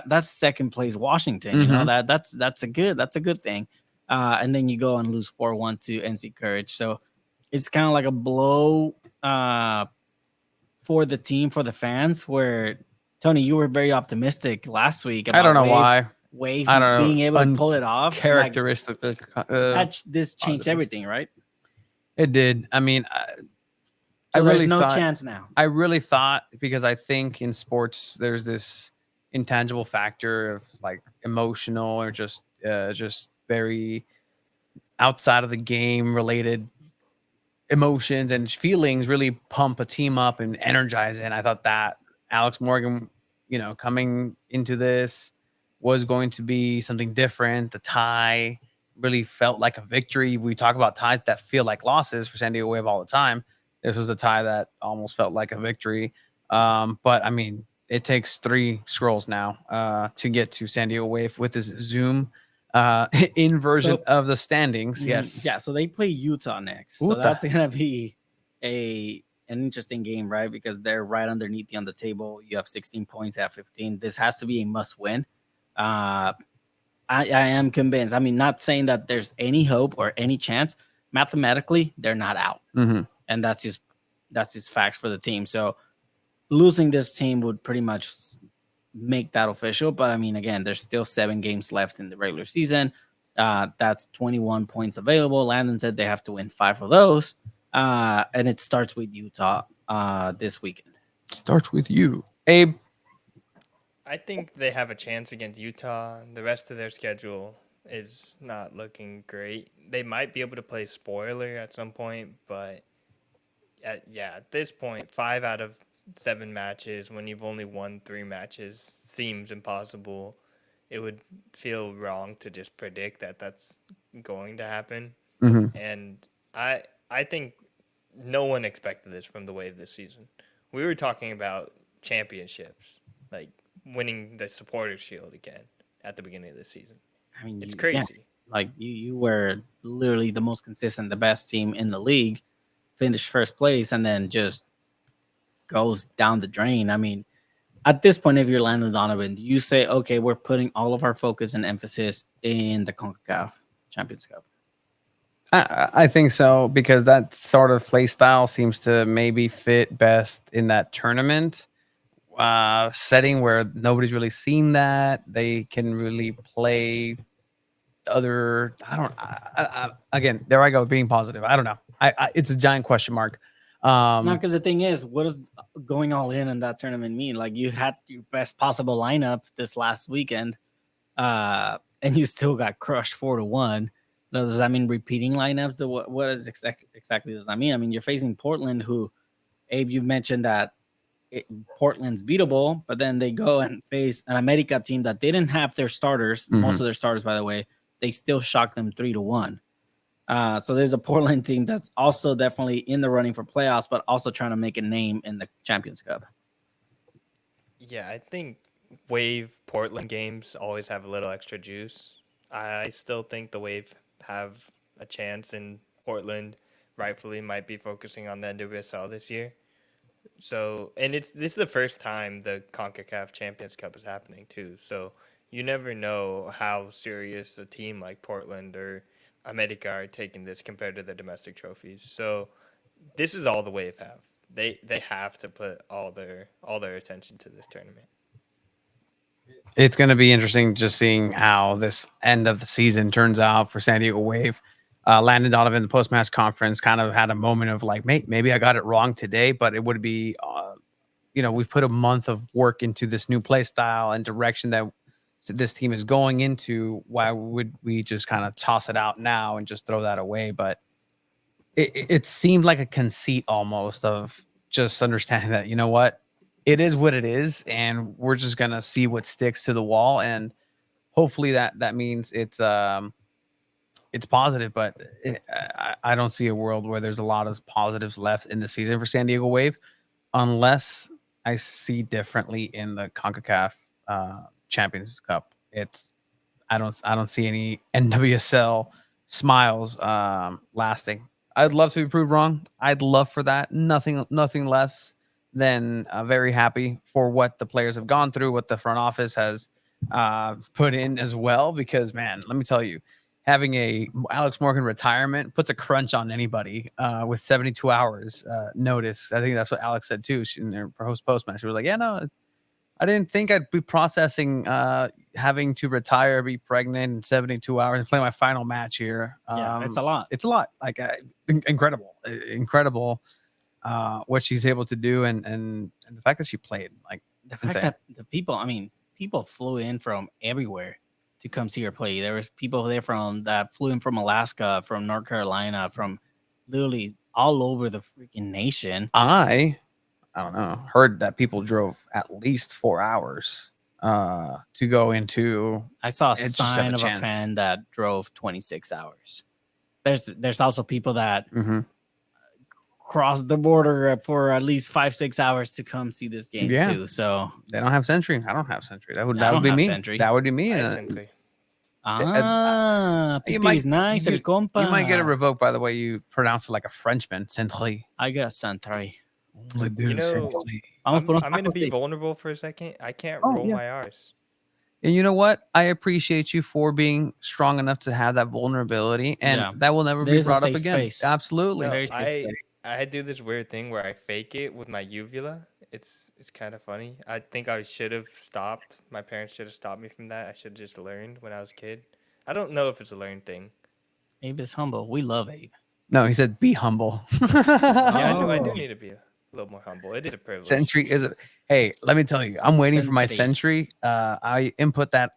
that's second place Washington. You know, that's a good thing. And then you go and lose 4-1 to NC Courage. So it's kind of like a blow for the team, for the fans, where Tony, you were very optimistic last week about I don't know why. Wave I don't know. being able to pull it off. Characteristic. This changed everything, right? It did. I mean, I So really there's no thought, chance now. I really thought, because I think in sports there's this intangible factor of like emotional or just very outside of the game related emotions and feelings really pump a team up and energize it. And I thought that Alex Morgan, coming into this was going to be something different. The tie really felt like a victory. We talk about ties that feel like losses for San Diego Wave all the time. This was a tie that almost felt like a victory. But I mean, it takes 3 scrolls now to get to San Diego Wave with this Zoom inversion of the standings. Yes. Yeah. So they play Utah next. So that's gonna be an interesting game, right? Because they're right underneath you on the table. You have 16 points, they have 15. This has to be a must win. I am convinced. I mean, not saying that there's any hope or any chance. Mathematically, they're not out, and that's just facts for the team. So losing this team would pretty much make that official. But I mean, again, there's still 7 games left in the regular season. That's 21 points available. Landon said they have to win 5 of those, and it starts with Utah this weekend. Starts with you, Abe. I think they have a chance against Utah. The rest of their schedule is not looking great. They might be able to play spoiler at some point, but at this point, 5 out of 7 matches when you've only won 3 matches seems impossible. It would feel wrong to just predict that that's going to happen. And I think no one expected this from the Wave this season. We were talking about championships, like winning the Supporters Shield again at the beginning of the season. I mean, it's crazy. Yeah. Like you were literally the most consistent, the best team in the league, finished first place, and then just goes down the drain. I mean, at this point, if you're Landon Donovan, you say, okay, we're putting all of our focus and emphasis in the CONCACAF Champions Cup. I think so, because that sort of play style seems to maybe fit best in that tournament setting where nobody's really seen that. They can really play other. I don't. Again, there I go being positive. I don't know. It's a giant question mark. No, because the thing is, what does going all in that tournament mean? Like, you had your best possible lineup this last weekend, and you still got crushed 4-1. Does that mean repeating lineups? What is exactly does that mean? I mean, you're facing Portland, who, Abe, you mentioned that Portland's beatable, but then they go and face an America team that didn't have their starters, most of their starters, by the way. They still shocked them 3-1. So there's a Portland team that's also definitely in the running for playoffs, but also trying to make a name in the Champions Cup. Yeah, I think Wave Portland games always have a little extra juice. I still think the Wave have a chance, and Portland rightfully might be focusing on the NWSL this year. So, and this is the first time the CONCACAF Champions Cup is happening too. So you never know how serious a team like Portland or America are taking this compared to their domestic trophies. So this is all the Wave have. They have to put all their attention to this tournament. It's going to be interesting just seeing how this end of the season turns out for San Diego Wave. Landon Donovan, the post-match conference, kind of had a moment of like, maybe I got it wrong today, but it would be, we've put a month of work into this new play style and direction that this team is going into. Why would we just kind of toss it out now and just throw that away? But it seemed like a conceit almost of just understanding that, you know what, it is what it is, and we're just going to see what sticks to the wall. And hopefully that means it's positive, but I don't see a world where there's a lot of positives left in the season for San Diego Wave, unless I see differently in the CONCACAF Champions Cup. I don't see any NWSL smiles lasting. I'd love to be proved wrong. I'd love for that. Nothing less than very happy for what the players have gone through, what the front office has put in as well. Because, man, let me tell you, having a Alex Morgan retirement puts a crunch on anybody with 72 hours notice. I think that's what Alex said too. She, in their post match, she was like, "Yeah, no, I didn't think I'd be processing having to retire, be pregnant in 72 hours, and play my final match here." Yeah, it's a lot. It's a lot. Like incredible what she's able to do, and the fact that she played, like the fact that the people flew in from everywhere to come see her play. There was people there that flew in from Alaska, from North Carolina, from literally all over the freaking nation. I don't know, heard that people drove at least 4 hours to go into. I saw a sign of a fan that drove 26 hours. There's also people that crossed the border for at least 5-6 hours to come see this game too. So they don't have Century. I don't have Century. That would be me. Century. That would be me. Century. You might, nice. You might get it revoked by the way you pronounce it like a Frenchman. Century. I got Century. You know, I'm going to be vulnerable for a second. I can't roll my R's. And you know what? I appreciate you for being strong enough to have that vulnerability, and that will never be brought up again. Space. Absolutely. No, I do this weird thing where I fake it with my uvula. It's kind of funny. I think I should have stopped. My parents should have stopped me from that. I should have just learned when I was a kid. I don't know if it's a learned thing. Abe is humble. We love Abe. No, he said be humble. Yeah, I do need to be a little more humble. It is a privilege. Century is hey, let me tell you, I'm waiting for my Century. I input that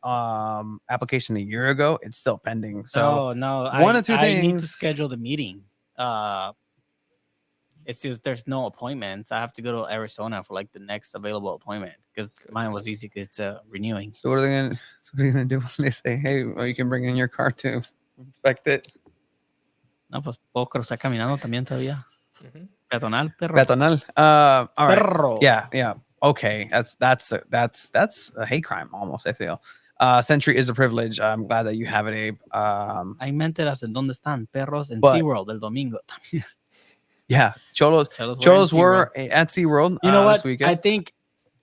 application a year ago. It's still pending. So one of two things. I need to schedule the meeting. It's just there's no appointments. I have to go to Arizona for like the next available appointment because mine was easy because it's renewing. So what are they gonna do when they say, "Hey, well, you can bring in your car to inspect it"? No, pues puedo cruzar caminando también todavía. Peatonal, perro. Peatonal. All right. Perro. Yeah. Okay, that's a hate crime almost. I feel. Century is a privilege. I'm glad that you have it, Abe. I meant it as en donde están perros en SeaWorld el domingo también. Yeah, Cholos Cholos were in SeaWorld. at SeaWorld You know this what? weekend. I think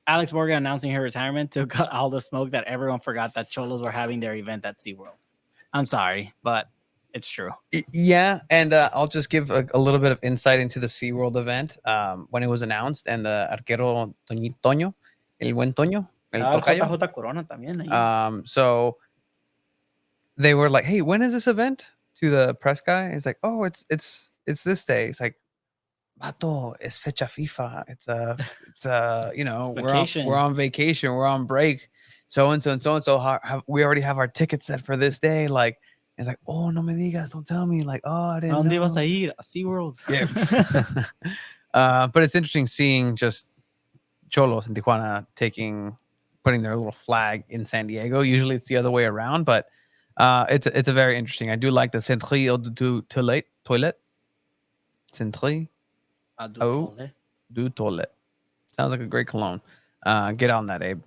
Alex Morgan announcing her retirement took all the smoke that everyone forgot that Cholos were having their event at SeaWorld. I'm sorry, but it's true. Yeah, and I'll just give a little bit of insight into the SeaWorld event when it was announced, and arquero Toño, el buen Toño, el El tocayo. JJ Corona también ahí. So they were like, "Hey, when is this event?" To the press guy, it's like, "Oh, it's this day." It's like, "Vato, es fecha FIFA. It's you know, It's we're on vacation, we're on break. So and so and so and so. We already have our tickets set for this day." Like, it's like, "Oh, no me digas, don't tell me." Like, "Oh, I ¿A didn't dónde know." ibas a ir? A SeaWorld. Yeah. But it's interesting seeing just Cholos in Tijuana putting their little flag in San Diego. Usually it's the other way around, but it's a very interesting. I do like the Centre du Toilette. Centre du Toilette. Sounds like a great cologne. Get on that, Abe.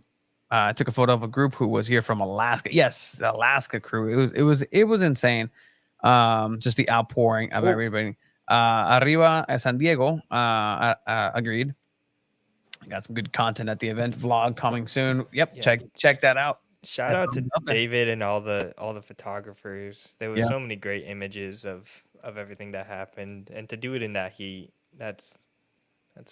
I took a photo of a group who was here from Alaska. Yes, the Alaska crew. It was insane. Just the outpouring of everybody. Arriba San Diego. Agreed. Got some good content at the event. Vlog coming soon. Yep, Yeah. check that out. Shout That's out to coming up there. David and all the photographers. There was Yeah. so many great images of everything that happened, and to do it in that heat, that's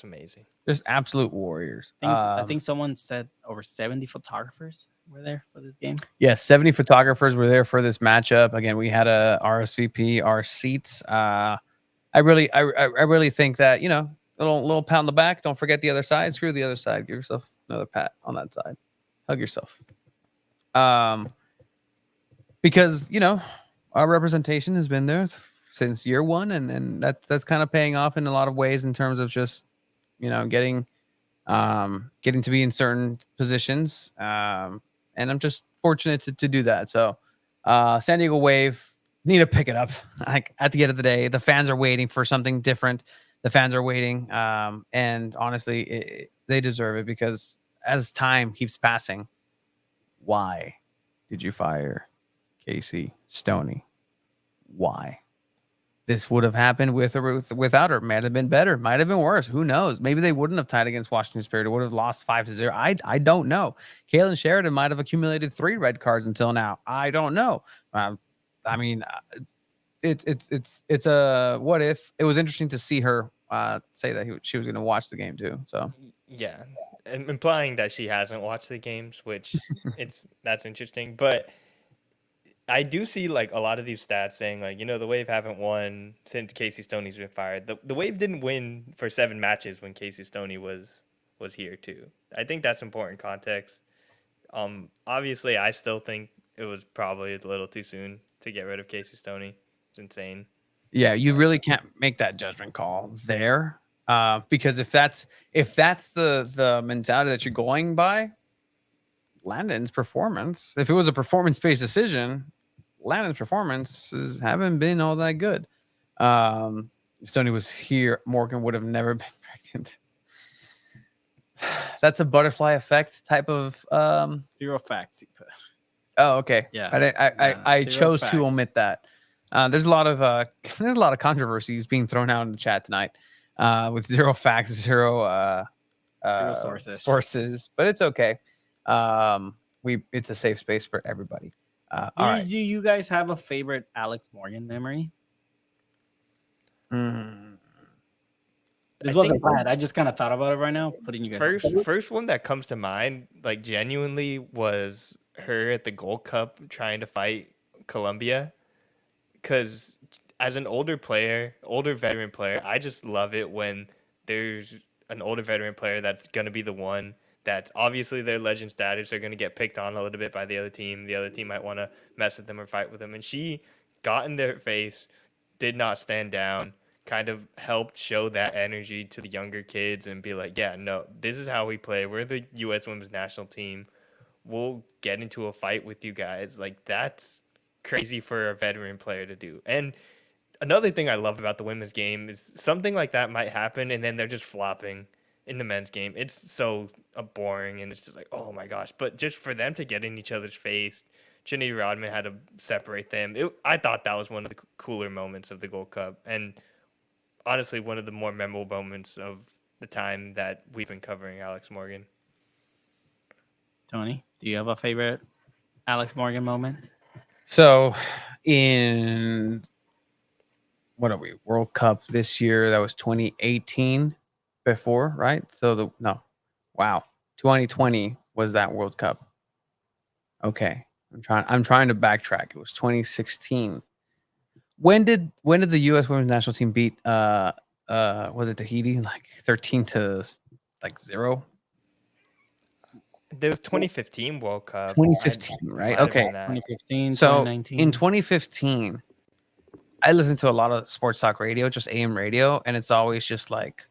amazing. Just absolute warriors. I think someone said over 70 photographers were there for this game. Yes, 70 photographers were there for this matchup. Again, we had a RSVP our seats. I really think that, you know, little pat on the back. Don't forget the other side. Screw the other side. Give yourself another pat on that side. Hug yourself. Because, you know, our representation has been there since year one, and that's kind of paying off in a lot of ways in terms of just, you know, getting to be in certain positions. And I'm just fortunate to do that. So San Diego Wave need to pick it up. Like at the end of the day, the fans are waiting for something different. The fans are waiting. And honestly, they deserve it, because as time keeps passing, why did you fire Casey Stoney? Why? This would have happened with or without her. Might have been better. Might have been worse. Who knows? Maybe they wouldn't have tied against Washington Spirit. It would have lost 5-0. I don't know. Kalen Sheridan might have accumulated 3 red cards until now. I don't know. I mean, it's a what if. It was interesting to see her say that she was going to watch the game too. So Yeah, implying that she hasn't watched the games, which that's interesting. But I do see like a lot of these stats saying like, you know, the Wave haven't won since Casey Stoney's been fired. The Wave didn't win for 7 matches when Casey Stoney was here too. I think that's important context. Obviously, I still think it was probably a little too soon to get rid of Casey Stoney. It's insane. yeah, you really can't make that judgment call there, because if that's the mentality that you're going by, Landon's performance, if it was a performance-based decision, Landon's performances haven't been all that good. If Stoney was here, Morgan would have never been pregnant. That's a butterfly effect type of 0 facts he put. Oh, okay. Yeah. I 0 chose facts. to omit that. There's a lot of controversies being thrown out in the chat tonight, with 0 facts, 0 sources, but it's okay. It's a safe space for everybody. All right. Do you guys have a favorite Alex Morgan memory? This wasn't bad. I just kind of thought about it right now, putting you guys First one that comes to mind, like genuinely, was her at the Gold Cup trying to fight Colombia. Because as an older veteran player, I just love it when there's an older veteran player that's going to be the one that's obviously their legend status. They're going to get picked on a little bit by the other team. The other team might want to mess with them or fight with them. And she got in their face, did not stand down, kind of helped show that energy to the younger kids and be like, yeah, no, this is how we play. We're the U.S. women's national team. We'll get into a fight with you guys. Like, that's crazy for a veteran player to do. And another thing I love about the women's game is something like that might happen and then they're just flopping in the men's game. It's so boring and it's just like, oh my gosh. But just for them to get in each other's face, Trinity Rodman had to separate them. I thought that was one of the cooler moments of the Gold Cup. And honestly one of the more memorable moments of the time that we've been covering Alex Morgan. Tony, do you have a favorite Alex Morgan moment? So in what are we, World Cup this year? That was 2018 before, right? So 2020 was that World Cup. Okay. I'm trying to backtrack. It was 2016. When did the US women's national team beat was it Tahiti like 13 to like 0? There was 2015 World Cup. 2015, right? Might have Okay. been that. 2015, So 2019. in 2015, I listened to a lot of sports talk radio, just AM radio, and it's always just like,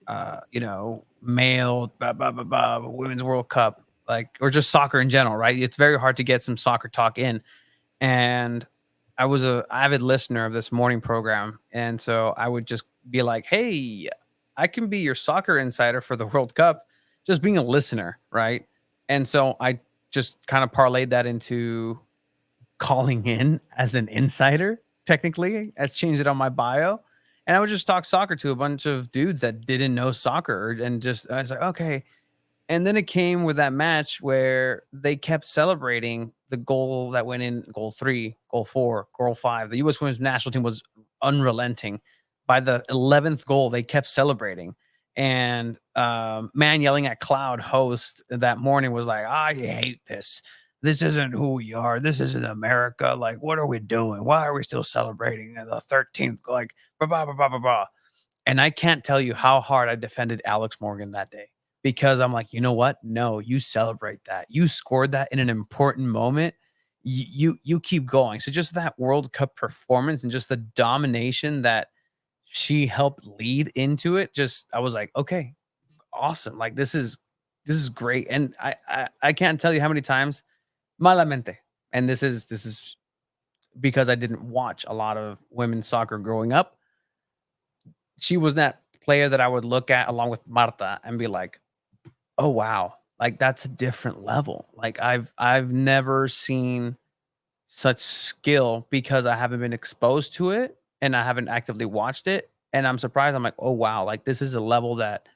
male, blah, blah, blah, blah, women's World Cup, like, or just soccer in general, right? It's very hard to get some soccer talk in. And I was a avid listener of this morning program, and so I would just be like, "Hey, I can be your soccer insider for the World Cup," just being a listener, right? And so I just kind of parlayed that into calling in as an insider. Technically, I changed it on my bio, and I would just talk soccer to a bunch of dudes that didn't know soccer, and just I was like, okay. And then it came with that match where they kept celebrating the goal that went in, goal 3, goal 4, goal 5. The U.S. women's national team was unrelenting. By the 11th goal, they kept celebrating. And man yelling at Cloud host that morning was like, I hate this. This isn't who we are. This isn't America. Like, what are we doing? Why are we still celebrating the 13th? Like, blah, blah, blah, blah, blah, blah. And I can't tell you how hard I defended Alex Morgan that day. Because I'm like, you know what? No, you celebrate that. You scored that in an important moment. You keep going. So just that World Cup performance and just the domination that she helped lead into it, just I was like, okay, awesome. Like this is great. And I can't tell you how many times malamente. And this is because I didn't watch a lot of women's soccer growing up. She was that player that I would look at along with Marta and be like, oh wow, like that's a different level. Like I've never seen such skill because I haven't been exposed to it and I haven't actively watched it. And I'm surprised. I'm like, oh wow, like this is a level that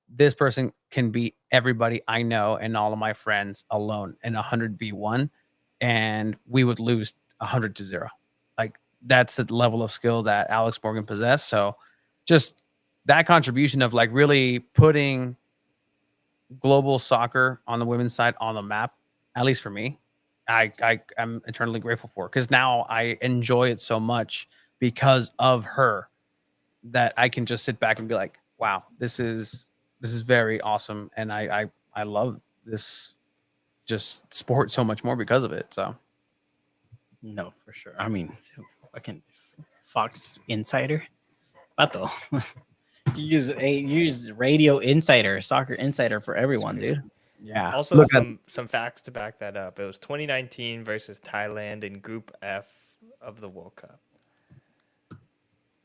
this person can beat everybody I know and all of my friends alone in 100v1, and we would lose 100-0. Like that's the level of skill that Alex Morgan possessed. So just that contribution of like really putting global soccer on the women's side on the map, at least for me, I'm eternally grateful for, because now I enjoy it so much because of her that I can just sit back and be like, wow, this is very awesome, and I love this just sport so much more because of it. So No, for sure. I mean, fucking Fox Insider. Pato. You use Radio Insider, Soccer Insider for everyone, dude. yeah. Also, Look some facts to back that up. It was 2019 versus Thailand in Group F of the World Cup.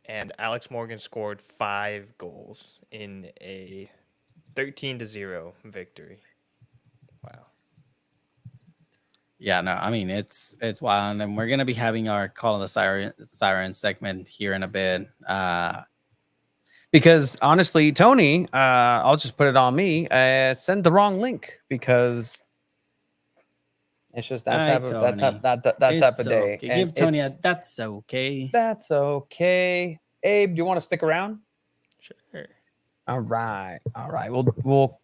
And Alex Morgan scored 5 goals in a 13-0 victory. Wow. Yeah, no, I mean it's wild, and then we're gonna be having our Call of the Siren segment here in a bit. because honestly, Tony, I'll just put it on me. Send the wrong link because it's just that type of that type of day. Okay. And Give Tony it's- that's okay. That's okay. Abe, do you want to stick around? Sure. All right. We'll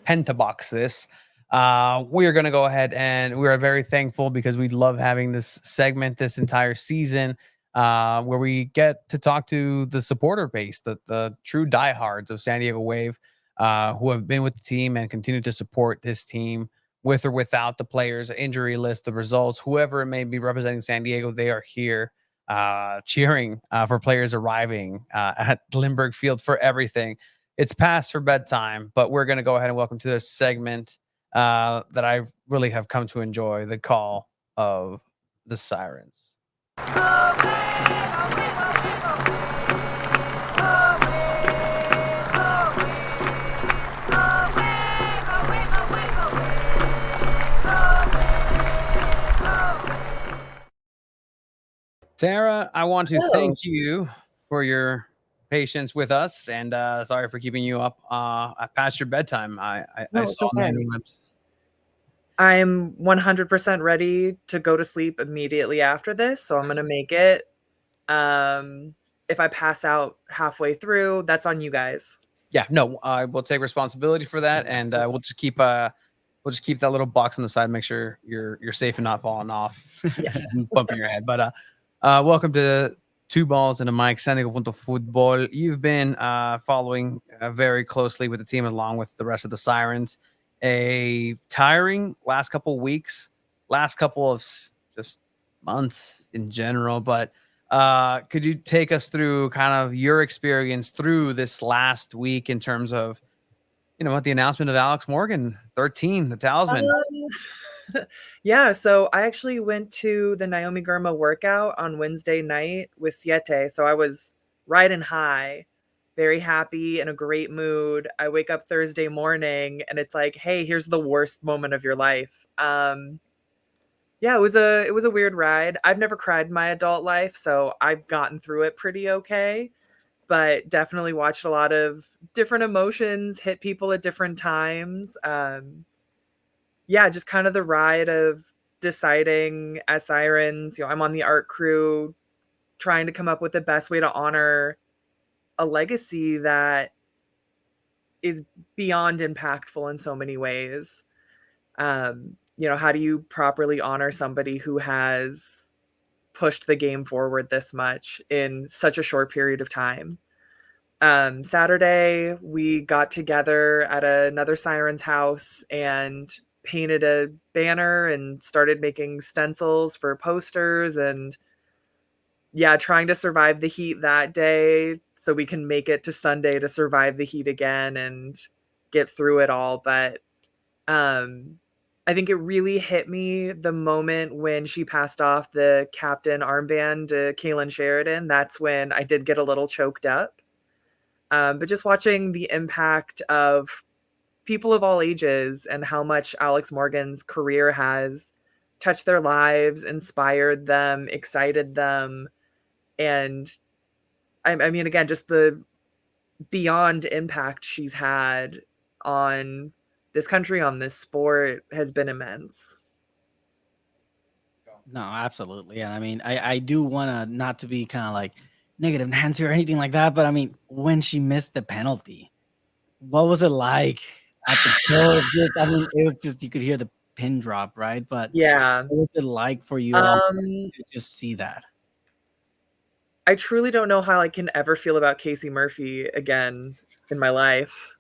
pentabox this. We are going to go ahead, and we are very thankful because we love having this segment this entire season, where we get to talk to the supporter base, the true diehards of San Diego Wave, who have been with the team and continue to support this team with or without the players, injury list, the results, whoever it may be representing San Diego. They are here cheering for players arriving at Lindbergh Field for everything. It's past for bedtime, but we're going to go ahead and welcome to this segment that I really have come to enjoy, the Call of the Sirens. Sarah, I want to thank you for your patience with us, and sorry for keeping you up past your bedtime. I No, it's saw okay. many lips. I'm 100% ready to go to sleep immediately after this, so I'm gonna make it. If I pass out halfway through, that's on you guys. Yeah, no, I will take responsibility for that, and we'll just keep that little box on the side, make sure you're safe and not falling off, and bumping your head. But welcome to Two Balls and a Mic, San Diego Punto Football. You've been following very closely with the team along with the rest of the Sirens. A tiring last couple of weeks, last couple of just months in general, but could you take us through kind of your experience through this last week in terms of, what the announcement of Alex Morgan, 13, the talisman? Yeah, so I actually went to the Naomi Girma workout on Wednesday night with Siete, so I was riding high, very happy, in a great mood. I wake up Thursday morning and it's like, hey, here's the worst moment of your life. Yeah, it was a weird ride. I've never cried in my adult life, so I've gotten through it pretty okay, but definitely watched a lot of different emotions hit people at different times. Yeah, just kind of the ride of deciding as Sirens, I'm on the art crew trying to come up with the best way to honor a legacy that is beyond impactful in so many ways. How do you properly honor somebody who has pushed the game forward this much in such a short period of time? Saturday, we got together at another Siren's house and painted a banner and started making stencils for posters, and yeah, trying to survive the heat that day so we can make it to Sunday to survive the heat again and get through it all. But I think it really hit me the moment when she passed off the captain armband to Kaylin Sheridan. That's when I did get a little choked up. But just watching the impact of people of all ages and how much Alex Morgan's career has touched their lives, inspired them, excited them. And I mean, again, just the beyond impact she's had on this country, on this sport, has been immense. No, absolutely. And I mean, I do want to not to be kind of like negative Nancy or anything like that, but I mean, when she missed the penalty, what was it like at the show? I mean, it was just, you could hear the pin drop, right? But Yeah. what was it like for you all to just see that? I truly don't know how I can ever feel about Casey Murphy again in my life.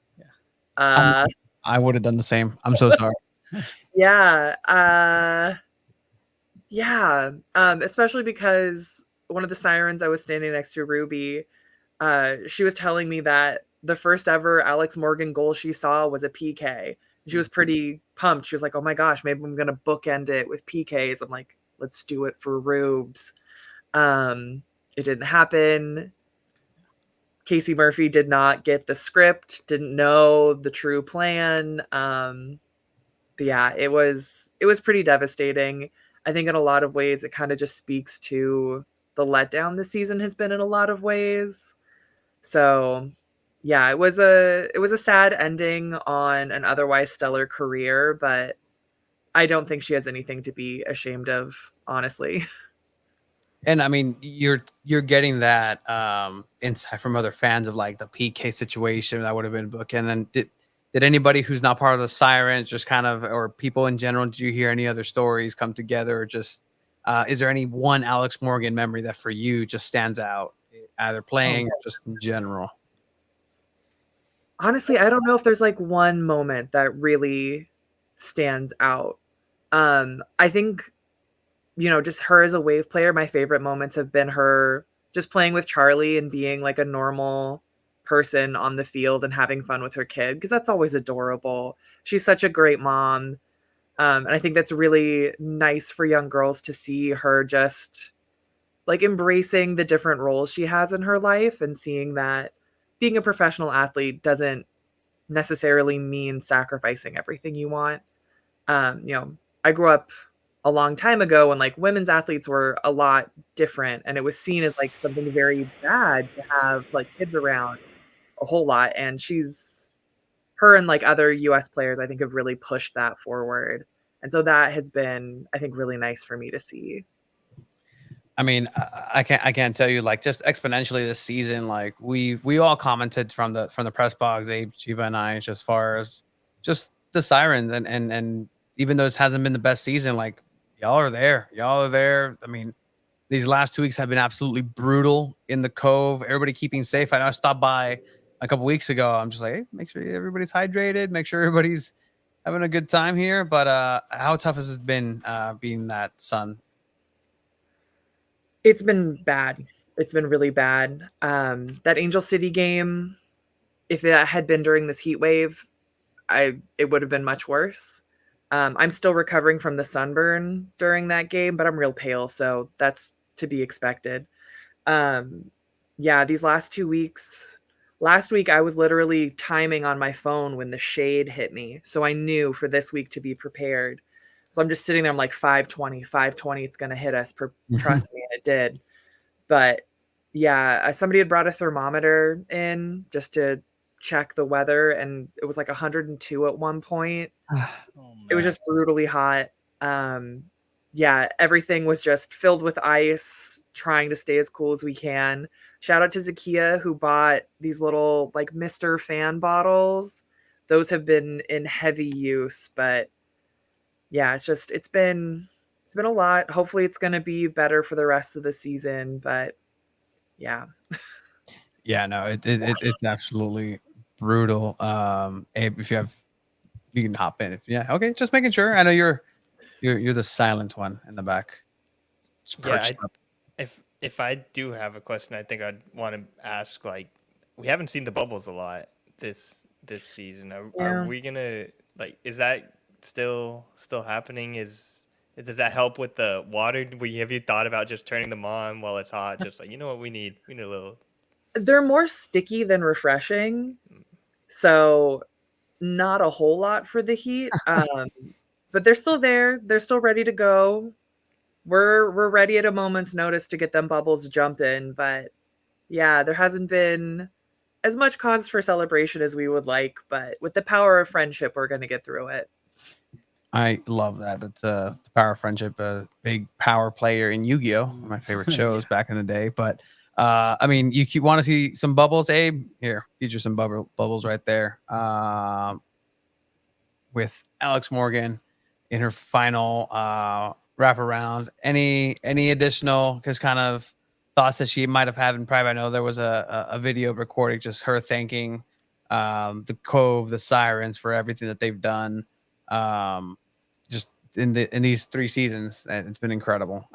I would have done the same. I'm so sorry. Yeah. Yeah. Especially because one of the Sirens I was standing next to, Ruby, she was telling me that the first ever Alex Morgan goal she saw was a PK. She was pretty pumped. She was like, oh my gosh, maybe I'm going to bookend it with PKs. I'm like, let's do it for Rubes. It didn't happen. Casey Murphy did not get the script, didn't know the true plan. But yeah, it was pretty devastating. I think in a lot of ways it kind of just speaks to the letdown this season has been in a lot of ways. So yeah, it was a sad ending on an otherwise stellar career, but I don't think she has anything to be ashamed of, honestly. And I mean, you're getting that insight from other fans of like the PK situation that would have been booked. And then did anybody who's not part of the Sirens just kind of, or people in general, did you hear any other stories come together? Or just is there any one Alex Morgan memory that for you just stands out, either playing or just in general? Honestly, I don't know if there's like one moment that really stands out. I think, just her as a wave player, my favorite moments have been her just playing with Charlie and being like a normal person on the field and having fun with her kid, because that's always adorable. She's such a great mom. And I think that's really nice for young girls to see her just like embracing the different roles she has in her life and seeing that being a professional athlete doesn't necessarily mean sacrificing everything you want. I grew up a long time ago when like women's athletes were a lot different and it was seen as like something very bad to have like kids around a whole lot. And her and like other US players, I think, have really pushed that forward. And so that has been, I think, really nice for me to see. I mean, I can't tell you like just exponentially this season. Like we all commented from the press box, Abe, Chiva, and I, as far as just the sirens and even though this hasn't been the best season, like y'all are there. Y'all are there. I mean, these last 2 weeks have been absolutely brutal in the Cove. Everybody keeping safe. I know I stopped by a couple weeks ago. I'm just like, hey, make sure everybody's hydrated. Make sure everybody's having a good time here. But how tough has it been being that sun? It's been bad. It's been really bad. That Angel City game, if that had been during this heat wave, it would have been much worse. I'm still recovering from the sunburn during that game, but I'm real pale, so that's to be expected. Yeah, these last 2 weeks, last week I was literally timing on my phone when the shade hit me, so I knew for this week to be prepared. So I'm just sitting there, I'm like 520, it's gonna hit us. Trust me, and it did. But yeah, somebody had brought a thermometer in just to check the weather, and it was like 102 at one point. Oh, It was man. just brutally hot. Yeah, everything was just filled with ice, trying to stay as cool as we can. Shout out to Zakia who bought these little like Mr. Fan bottles. Those have been in heavy use, but yeah, it's been a lot. Hopefully it's going to be better for the rest of the season, but yeah. Yeah, no, it's absolutely brutal. Abe, if you can hop in. Yeah, okay, just making sure. I know you're the silent one in the back. Just Yeah, perched up. if I do have a question, I think I'd want to ask like we haven't seen the bubbles a lot this season. Are Yeah. we gonna like is that still happening? Does that help with the water? Have you thought about just turning them on while it's hot? Just like you know what we need a little. They're more sticky than refreshing. So not a whole lot for the heat. But they're still there. They're still ready to go. We're ready at a moment's notice to get them bubbles to jump in, but yeah, there hasn't been as much cause for celebration as we would like, but with the power of friendship, we're going to get through it. I love that. That's the power of friendship, a big power player in Yu-Gi-Oh, one of my favorite shows back in the day. But I mean, you want to see some bubbles, Abe? Here, feature some bubbles right there. With Alex Morgan in her final wraparound. Any additional just kind of thoughts that she might have had in private? I know there was a video recording just her thanking the Cove, the Sirens for everything that they've done. Just in these 3 seasons, and it's been incredible.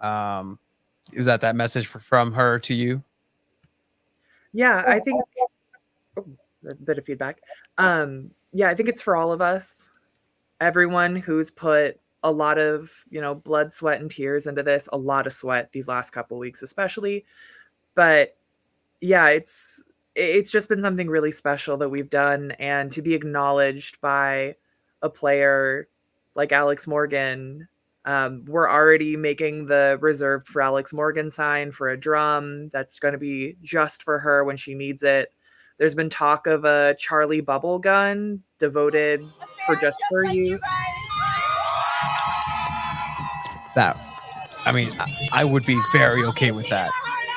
Is that message from her to you? Yeah, I think oh, a bit of feedback. Yeah, I think it's for all of us. Everyone who's put a lot of, blood, sweat, and tears into this, a lot of sweat these last couple weeks, especially. But yeah, it's just been something really special that we've done, and to be acknowledged by a player like Alex Morgan. We're already making the reserved for Alex Morgan sign for a drum that's going to be just for her when she needs it. There's been talk of a Charlie bubble gun devoted for just her use. That, I mean, I would be very okay with that.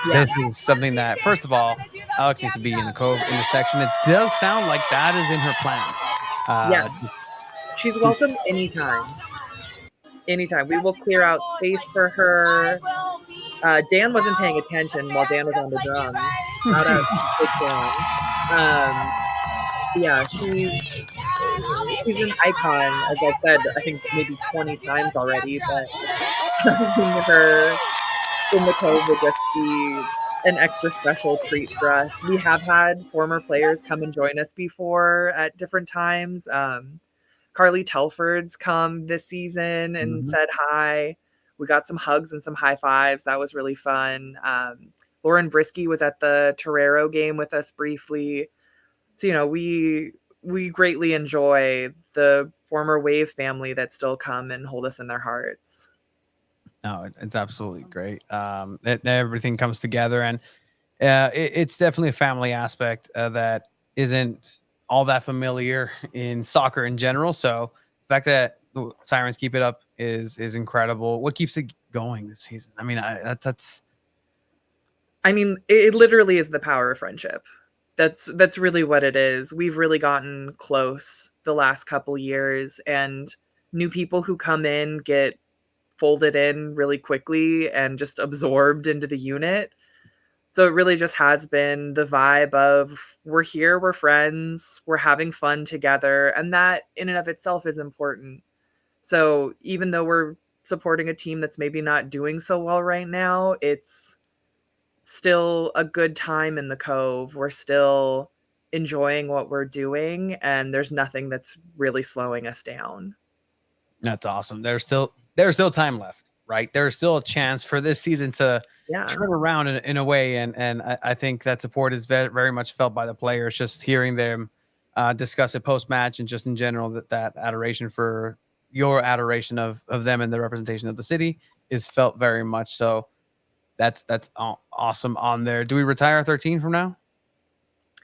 Yeah. This is something that, first of all, Alex needs to be in the Cove in the section. It does sound like that is in her plans. Yeah. She's welcome anytime. Anytime. We will clear out space for her. Dan wasn't paying attention while Dan was on the drums. Shout out to Big Dan. Yeah, she's an icon, as I've said, I think maybe 20 times already, but having her in the Cove would just be an extra special treat for us. We have had former players come and join us before at different times. Carly Telford's come this season and said hi. We got some hugs and some high fives. That was really fun. Lauren Brisky was at the Torero game with us briefly. So, we greatly enjoy the former Wave family that still come and hold us in their hearts. No, it's absolutely great. Everything comes together, and it's definitely a family aspect that isn't all that familiar in soccer in general. So the fact that the Sirens keep it up is incredible. What keeps it going this season? I mean, that's I mean, it literally is the power of friendship. That's really what it is. We've really gotten close the last couple years, and new people who come in get folded in really quickly and just absorbed into the unit. So it really just has been the vibe of we're here, we're friends, we're having fun together, and that in and of itself is important. So even though we're supporting a team that's maybe not doing so well right now, it's still a good time in the Cove. We're still enjoying what we're doing, and there's nothing that's really slowing us down. That's awesome. There's still time left, right? There's still a chance for this season to turn around in a way, and I think that support is very, very much felt by the players. Just hearing them discuss it post match, and just in general that adoration for your adoration of them and the representation of the city is felt very much. So that's awesome on there. Do we retire 13 from now?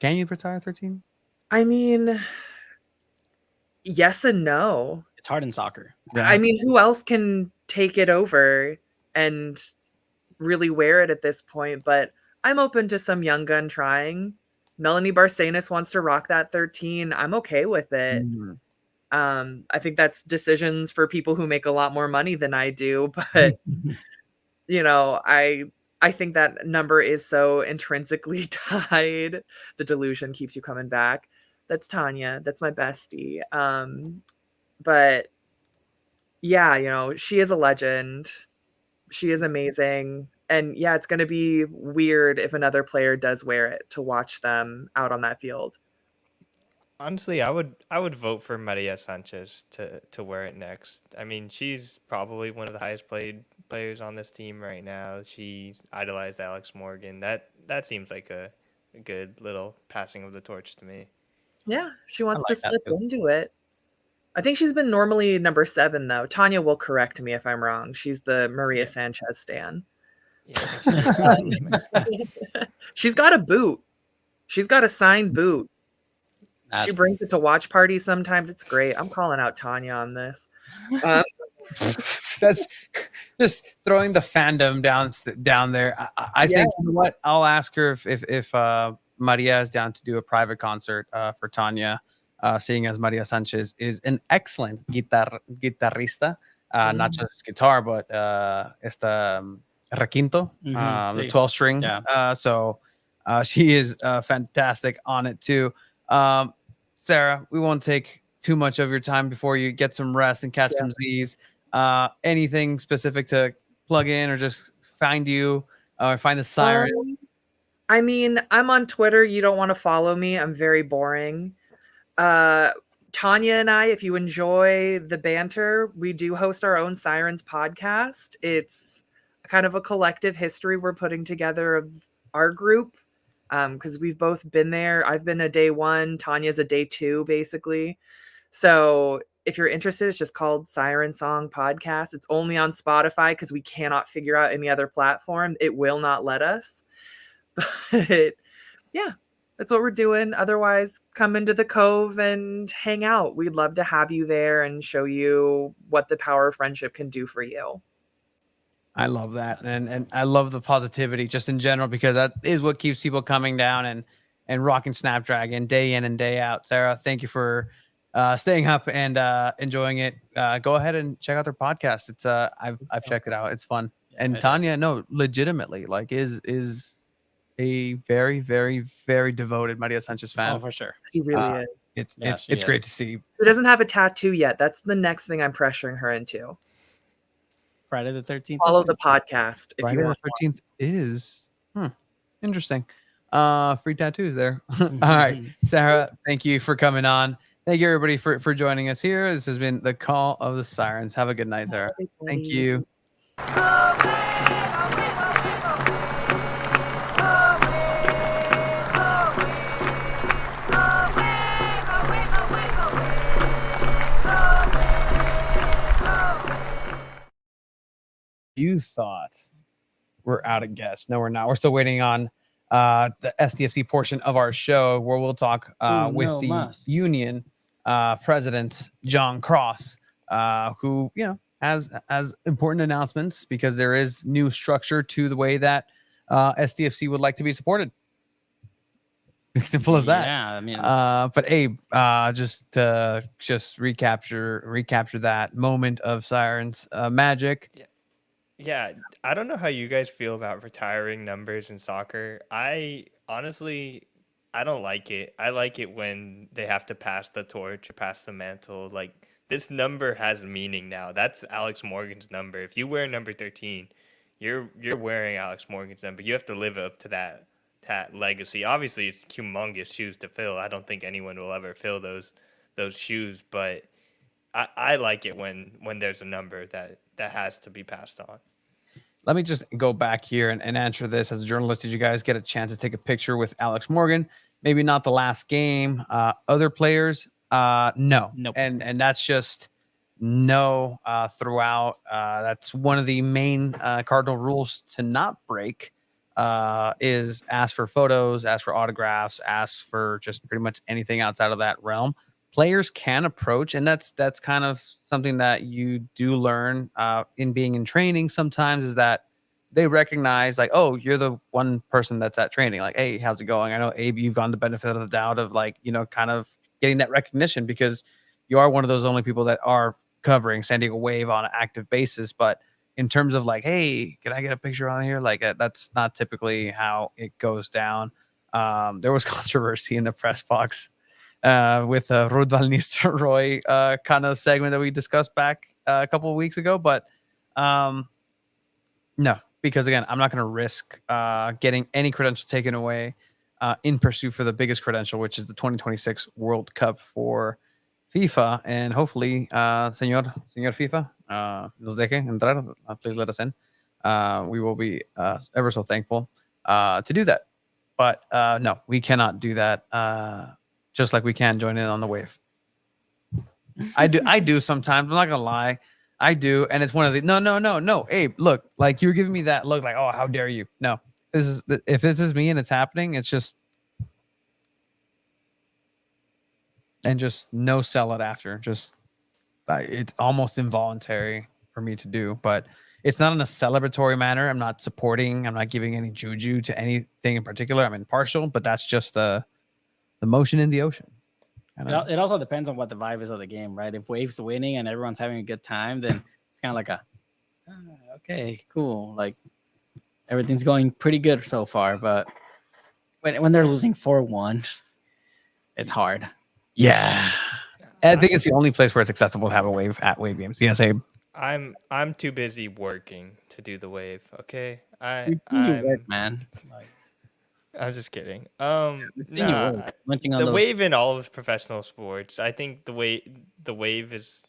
Can you retire 13? I mean, yes and no. It's hard in soccer. Yeah. I mean, who else can take it over and really wear it at this point? But I'm open to some young gun trying. Melanie Barcenas wants to rock that 13. I'm okay with it. I think that's decisions for people who make a lot more money than I do, but you know, I think that number is so intrinsically tied. The delusion keeps you coming back. That's Tanya. That's my bestie. But yeah, you know, she is a legend. She is amazing. And yeah, it's going to be weird if another player does wear it to watch them out on that field. Honestly, I would vote for Maria Sanchez to wear it next. I mean, she's probably one of the highest paid players on this team right now. She's idolized Alex Morgan. That seems like a good little passing of the torch to me. Yeah, she wants to like that slip too. into it. I think she's been normally number 7 though. Tanya will correct me if I'm wrong. She's the Maria Sanchez stan. Yeah, She's got a boot. She's got a signed boot. She brings it to watch parties sometimes. It's great. I'm calling out Tanya on this. That's just throwing the fandom down there. I think, you know what? I'll ask her if Maria is down to do a private concert for Tanya, seeing as Maria Sanchez is an excellent guitarrista, not just guitar, but requinto, the 12-string. So she is fantastic on it too. Sarah, we won't take too much of your time before you get some rest and catch some Z's. Anything specific to plug in or just find you or find the Siren? I mean, I'm on Twitter. You don't want to follow me. I'm very boring. Tanya and I, if you enjoy the banter, we do host our own Sirens podcast. It's kind of a collective history we're putting together of our group. Because we've both been there. I've been a day 1. Tanya's a day 2, basically. So if you're interested, it's just called Siren Song Podcast. It's only on Spotify because we cannot figure out any other platform. It will not let us. But yeah, that's what we're doing. Otherwise, come into the Cove and hang out. We'd love to have you there and show you what the power of friendship can do for you. I love that. And I love the positivity just in general, because that is what keeps people coming down and rocking Snapdragon day in and day out. Sarah, thank you for staying up and enjoying it. Go ahead and check out their podcast. It's I've checked it out. It's fun. And Tanya, no, legitimately, like is a very, very, very devoted Maria Sanchez fan. Oh, for sure. He really is. It's great to see. She doesn't have a tattoo yet. That's the next thing I'm pressuring her into. Friday the 13th. Follow the podcast if Friday you want. the 13th is interesting. Free tattoos there. All right, Sarah, thank you for coming on. Thank you everybody for joining us here. This has been the Call of the Sirens. Have a good night, Sarah. Thank you. you thought we're out of guests. No, we're not. We're still waiting on the SDFC portion of our show where we'll talk with no the mas. union president, John Cross, who, has important announcements because there is new structure to the way that SDFC would like to be supported. As simple as that. Yeah, I mean, But Abe, just recapture that moment of Siren's magic. Yeah, I don't know how you guys feel about retiring numbers in soccer. I honestly, I don't like it. I like it when they have to pass the torch or pass the mantle. Like this number has meaning now. That's Alex Morgan's number. If you wear number 13, you're wearing Alex Morgan's number. You have to live up to that legacy. Obviously, it's humongous shoes to fill. I don't think anyone will ever fill those shoes, but I like it when there's a number that has to be passed on. Let me just go back here and answer this. As a journalist, did you guys get a chance to take a picture with Alex Morgan? Maybe not the last game. Other players? No. Nope. And that's just no throughout. That's one of the main cardinal rules to not break is ask for photos, ask for autographs, ask for just pretty much anything outside of that realm. Players can approach, and that's kind of something that you do learn in being in training sometimes, is that they recognize like, oh, you're the one person that's at training. Like, hey, how's it going? I know, Abe, you've gone the benefit of the doubt of like, kind of getting that recognition because you are one of those only people that are covering San Diego Wave on an active basis. But in terms of like, hey, can I get a picture on here? Like that's not typically how it goes down. There was controversy in the press box with Ruud van Nistelrooy kind of segment that we discussed back a couple of weeks ago. But no, because again, I'm not going to risk getting any credential taken away in pursuit for the biggest credential, which is the 2026 World Cup for FIFA. And hopefully, señor FIFA, nos deje entrar. Please let us in. We will be ever so thankful to do that. But no, we cannot do that. Just like we can join in on the wave. I do sometimes. I'm not gonna lie. I do, and it's one of the no. Abe, look, like you're giving me that look, like, oh, how dare you? No, if this is me and it's happening, it's just no sell it after. Just it's almost involuntary for me to do, but it's not in a celebratory manner. I'm not supporting. I'm not giving any juju to anything in particular. I'm impartial, but that's just the motion in the ocean. It also depends on what the vibe is of the game, right? If Wave's winning and everyone's having a good time, then it's kind of like okay, cool. Like everything's going pretty good so far. But when they're losing 4-1, it's hard. Yeah. I think it's the only place where it's acceptable to have a wave at wave games. Yes, Abe. I'm too busy working to do the wave. Okay, We've seen you work, man. I'm just kidding. The wave in all of professional sports. I think the wave is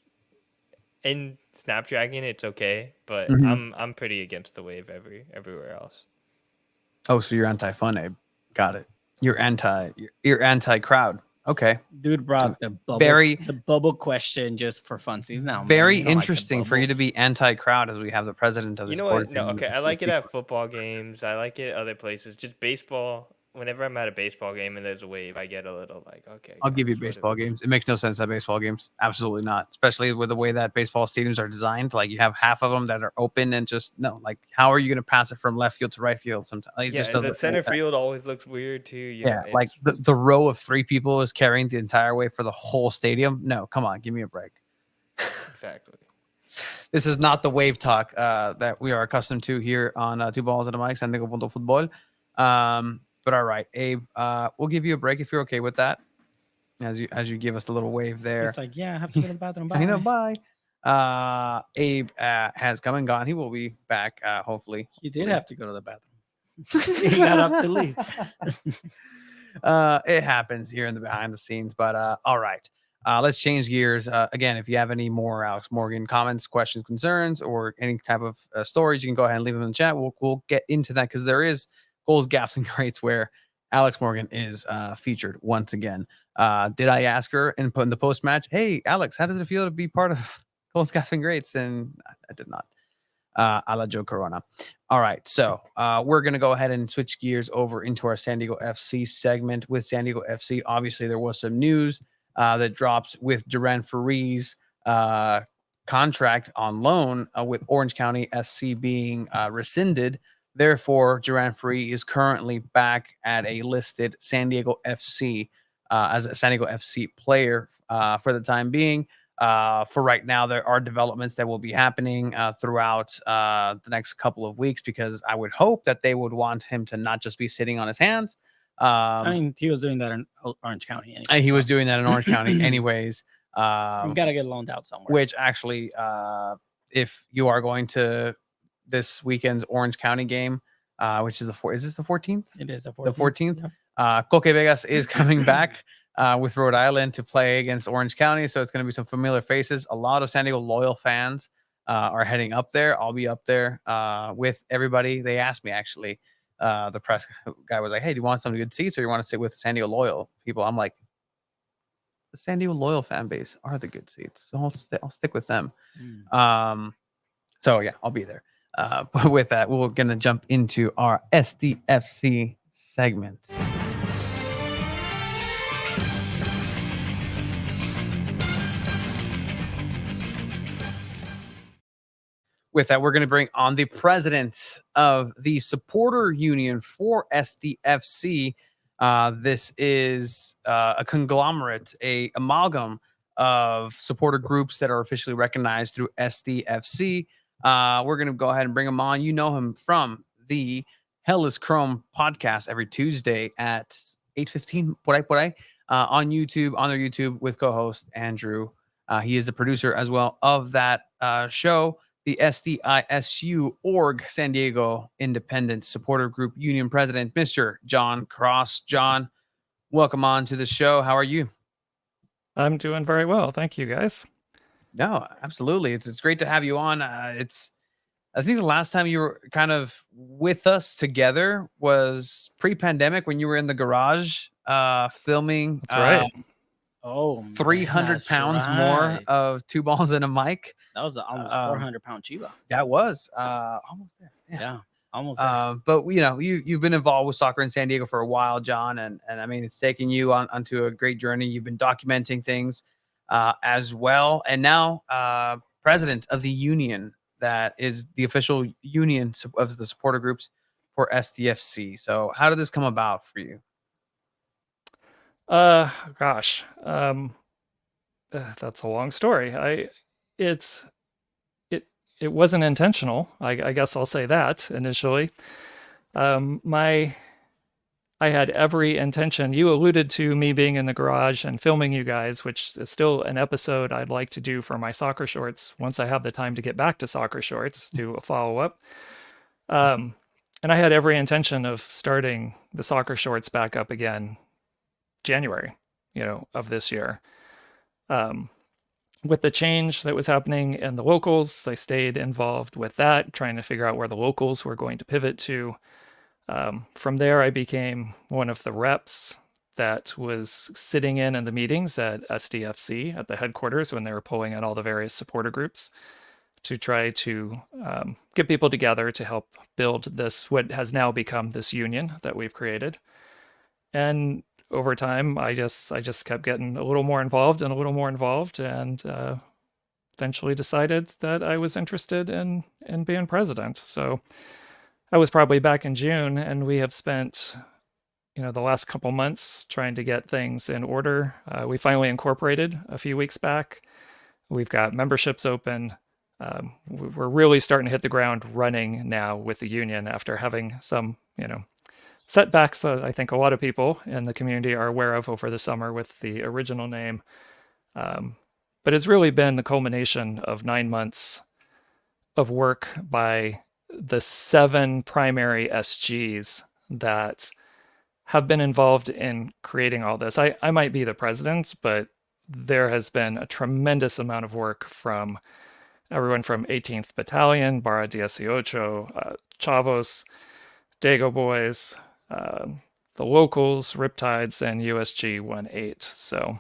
in Snapdragon. It's okay, but I'm pretty against the wave everywhere else. Oh, so you're anti-fun, Abe? Got it. You're anti-crowd. Okay. Dude brought the bubble question just for funsies now. Very interesting for you to be anti-crowd as we have the president of the sport. No, okay. I like it at football games. I like it other places. Just baseball. Whenever I'm at a baseball game and there's a wave, I get a little like, okay. I'll give you baseball games. It makes no sense at baseball games. Absolutely not. Especially with the way that baseball stadiums are designed. Like you have half of them that are open and just no. Like how are you going to pass it from left field to right field? Sometimes like, the center field always looks weird too. Yeah, like the row of 3 people is carrying the entire way for the whole stadium. No, come on, give me a break. Exactly. This is not the wave talk that we are accustomed to here on Two Balls and a Mic, San Diego Football. But all right, Abe, we'll give you a break if you're okay with that. As you give us the little wave there. It's like, yeah, I have to go to the bathroom. Bye. I know, bye. Abe has come and gone. He will be back, hopefully. He did have to go to the bathroom. He got up to leave. It happens here in the behind the scenes, but all right. Let's change gears. Again, if you have any more Alex Morgan comments, questions, concerns, or any type of stories, you can go ahead and leave them in the chat. We'll get into that because there is goals, gaps, and greats where Alex Morgan is featured once again. Did I ask her in the post match, hey, Alex, how does it feel to be part of goals, gaps, and greats? And I did not. a la Joe Corona. All right, so we're going to go ahead and switch gears over into our San Diego FC segment. With San Diego FC, obviously there was some news that dropped with Duran Fari's contract on loan with Orange County SC being rescinded. Therefore, Duran Fari is currently back at a listed San Diego FC as a San Diego FC player for the time being. For right now, there are developments that will be happening throughout the next couple of weeks, because I would hope that they would want him to not just be sitting on his hands. I mean, he was doing that in Orange County. Anyway, he was doing that in Orange County anyways. You gotta get loaned out somewhere. Which actually, if you are going to this weekend's Orange County game, which is is this the 14th? It is the 14th. The 14th. Yep. Coque Vegas is coming back with Rhode Island to play against Orange County, so it's going to be some familiar faces. A lot of San Diego loyal fans are heading up there. I'll be up there with everybody. They asked me, actually, the press guy was like, "Hey, do you want some good seats, or you want to sit with San Diego loyal people?" I'm like, the San Diego loyal fan base are the good seats, so I'll stick with them. So yeah, I'll be there. But with that, we're gonna jump into our SDFC segment. With that, we're going to bring on the president of the supporter union for SDFC. This is a conglomerate, a amalgam of supporter groups that are officially recognized through SDFC. We're going to go ahead and bring him on. You know him from the Hell is Chrome podcast every Tuesday at 8:15 on YouTube, on their YouTube, with co-host Andrew. He is the producer as well of that show. The SDISU org San Diego Independent Supporter Group Union President, Mr. John Cross. John, welcome on to the show. How are you? I'm doing very well. Thank you, guys. No, absolutely. It's great to have you on. I think the last time you were kind of with us together was pre-pandemic, when you were in the garage filming. That's right. 300 pounds more of two balls and a mic. That was an almost 400-pound Chiba. That was almost there. Yeah, almost there. But you've been involved with soccer in San Diego for a while, John, and I mean, it's taken you onto a great journey. You've been documenting things as well, and now president of the union that is the official union of the supporter groups for SDFC. So how did this come about for you? Gosh, that's a long story. It wasn't intentional. I guess I'll say that initially. I had every intention. You alluded to me being in the garage and filming you guys, which is still an episode I'd like to do for my soccer shorts once I have the time to get back to soccer shorts, do a follow up. And I had every intention of starting the soccer shorts back up again January, of this year. With the change that was happening in the locals, I stayed involved with that, trying to figure out where the locals were going to pivot to. From there, I became one of the reps that was sitting in the meetings at SDFC at the headquarters when they were pulling in all the various supporter groups to try to get people together to help build this, what has now become this union that we've created. And over time, I just kept getting a little more involved, and eventually decided that I was interested in being president. So I was probably back in June, and we have spent, the last couple months trying to get things in order. We finally incorporated a few weeks back. We've got memberships open. We're really starting to hit the ground running now with the union after having some, setbacks that I think a lot of people in the community are aware of over the summer with the original name. But it's really been the culmination of 9 months of work by the 7 primary SGs that have been involved in creating all this. I might be the president, but there has been a tremendous amount of work from everyone from 18th Battalion, Barra 18, Chavos, Dago Boys, the locals, Riptides, and USG 18. So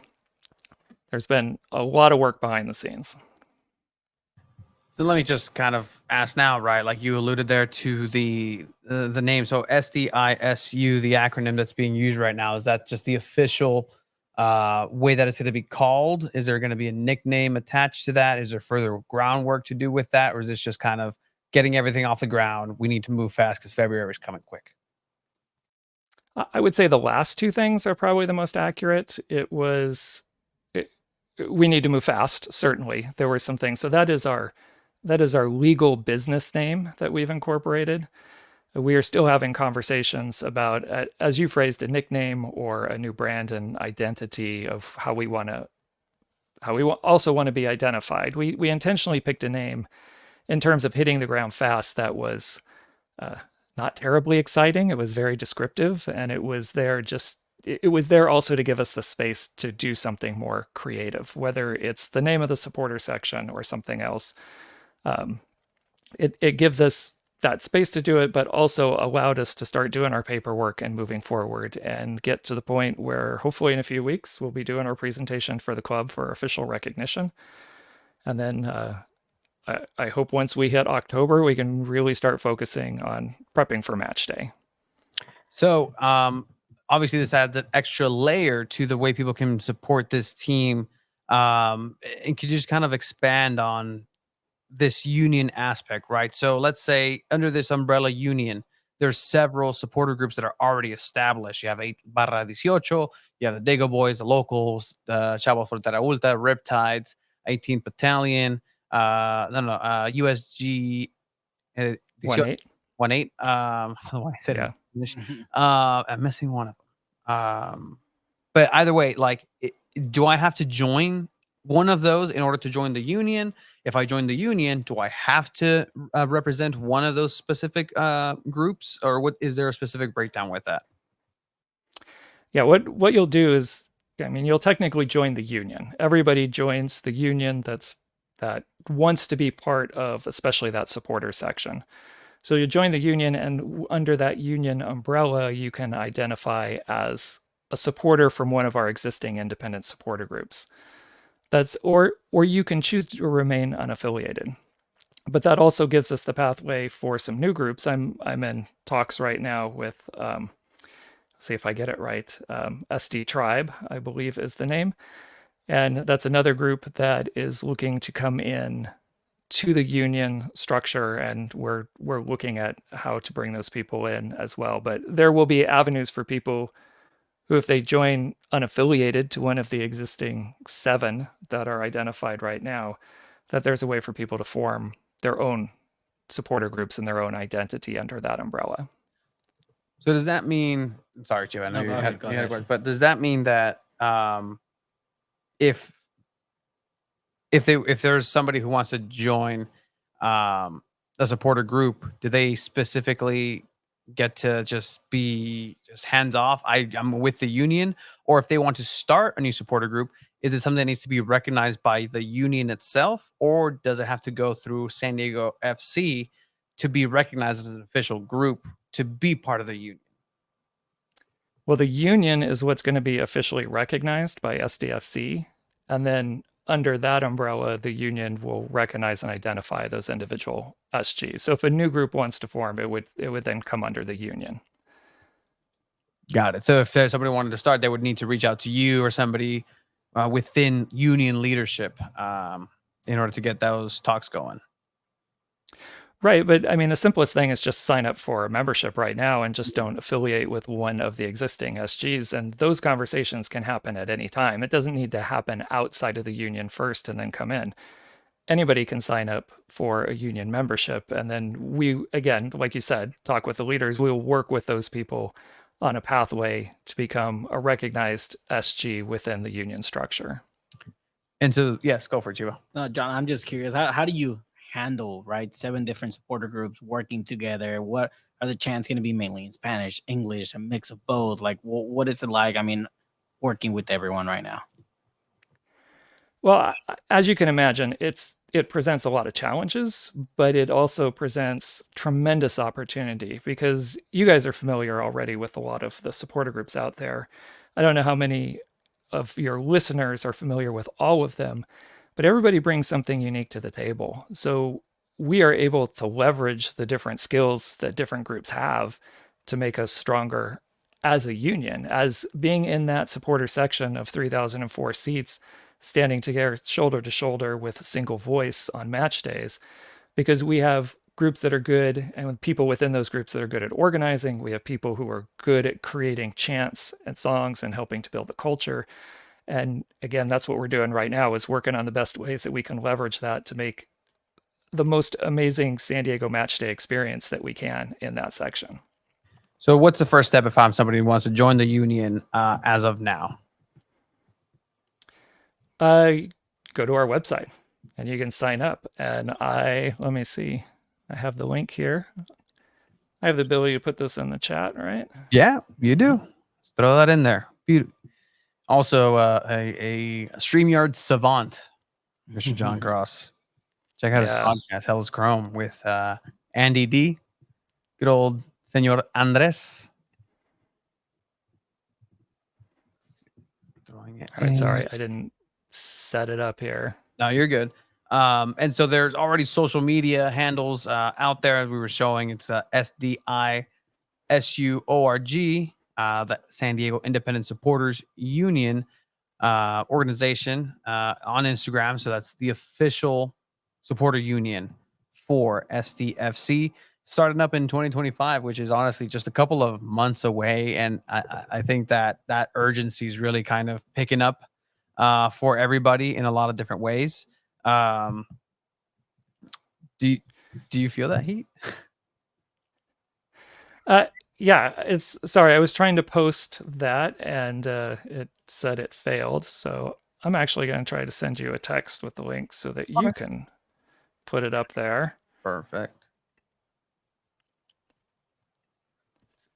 there's been a lot of work behind the scenes. So let me just kind of ask now, right? Like you alluded there to the name. So SDISU, the acronym that's being used right now, is that just the official way that it's going to be called? Is there going to be a nickname attached to that? Is there further groundwork to do with that, or is this just kind of getting everything off the ground? We need to move fast because February is coming quick. I would say the last two things are probably the most accurate. We need to move fast. Certainly, there were some things. So that is our legal business name that we've incorporated. We are still having conversations about, as you phrased, a nickname or a new brand and identity of how we also want to be identified. We intentionally picked a name in terms of hitting the ground fast that was not terribly exciting. It was very descriptive, and it was there also to give us the space to do something more creative, whether it's the name of the supporter section or something else. It gives us that space to do it, but also allowed us to start doing our paperwork and moving forward and get to the point where hopefully in a few weeks we'll be doing our presentation for the club for official recognition. And then I hope once we hit October, we can really start focusing on prepping for match day. So obviously this adds an extra layer to the way people can support this team. And could you just kind of expand on this union aspect, right? So let's say under this umbrella union, there's several supporter groups that are already established. You have 8/18, you have the Dago Boys, the Locals, the Chavo Frontera Ultra, Riptides, 18th Battalion, USG 1-8. 1-8. I said Yeah. I'm missing one of them. But either way, like, do I have to join one of those in order to join the union? If I join the union, do I have to represent one of those specific groups, or what is there a specific breakdown with that? Yeah, what you'll do is, I mean, you'll technically join the union. Everybody joins the union that wants to be part of, especially that supporter section. So you join the union, and under that union umbrella, you can identify as a supporter from one of our existing independent supporter groups. Or you can choose to remain unaffiliated. But that also gives us the pathway for some new groups. I'm in talks right now with, see if I get it right, SD Tribe, I believe is the name. And that's another group that is looking to come in to the union structure, and we're looking at how to bring those people in as well. But there will be avenues for people who, if they join unaffiliated to one of the existing 7 that are identified right now, that there's a way for people to form their own supporter groups and their own identity under that umbrella. So does that mean, sorry, Joe, I know No, you go had ahead. a question, but does that mean that if there's somebody who wants to join a supporter group, do they specifically get to just be hands off? I'm with the union, or if they want to start a new supporter group, is it something that needs to be recognized by the union itself, or does it have to go through San Diego FC to be recognized as an official group to be part of the union? Well, the union is what's going to be officially recognized by SDFC, and then under that umbrella, the union will recognize and identify those individual SGs. So if a new group wants to form, it would then come under the union. Got it. So if there's somebody wanted to start, they would need to reach out to you or somebody within union leadership in order to get those talks going. Right, but I mean, the simplest thing is just sign up for a membership right now and just don't affiliate with one of the existing SGs. And those conversations can happen at any time. It doesn't need to happen outside of the union first and then come in. Anybody can sign up for a union membership. And then we, again, like you said, talk with the leaders. We'll work with those people on a pathway to become a recognized SG within the union structure. And so, yes, go for it, Chivo. No, John, I'm just curious. How do you handle, right, 7 different supporter groups working together? What are the chants going to be? Mainly in Spanish, English, a mix of both? Like, what is it like? I mean, working with everyone right now. Well, as you can imagine, it presents a lot of challenges, but it also presents tremendous opportunity, because you guys are familiar already with a lot of the supporter groups out there. I don't know how many of your listeners are familiar with all of them, but everybody brings something unique to the table. So we are able to leverage the different skills that different groups have to make us stronger as a union, as being in that supporter section of 3,004 seats, standing together shoulder to shoulder with a single voice on match days, because we have groups that are good, and with people within those groups that are good at organizing. We have people who are good at creating chants and songs and helping to build the culture. And again, that's what we're doing right now, is working on the best ways that we can leverage that to make the most amazing San Diego match day experience that we can in that section. So what's the first step if I'm somebody who wants to join the union as of now? Go to our website and you can sign up. And let me see, I have the link here. I have the ability to put this in the chat, right? Yeah, you do. Let's throw that in there. Beautiful. Also, a StreamYard savant, Mr. John Cross. Check out his podcast, Hell's Chrome, with Andy D. Good old Senor Andres. Throwing it. All right, sorry, I didn't set it up here. No, you're good. And so there's already social media handles out there, as we were showing. It's SDISUORG, the San Diego Independent Supporters Union organization on Instagram. So that's the official supporter union for SDFC, starting up in 2025, which is honestly just a couple of months away. And I think that urgency is really kind of picking up for everybody in a lot of different ways. Do you feel that heat? Yeah, it's sorry. I was trying to post that and it said it failed. So I'm actually going to try to send you a text with the link so that you can put it up there. Perfect.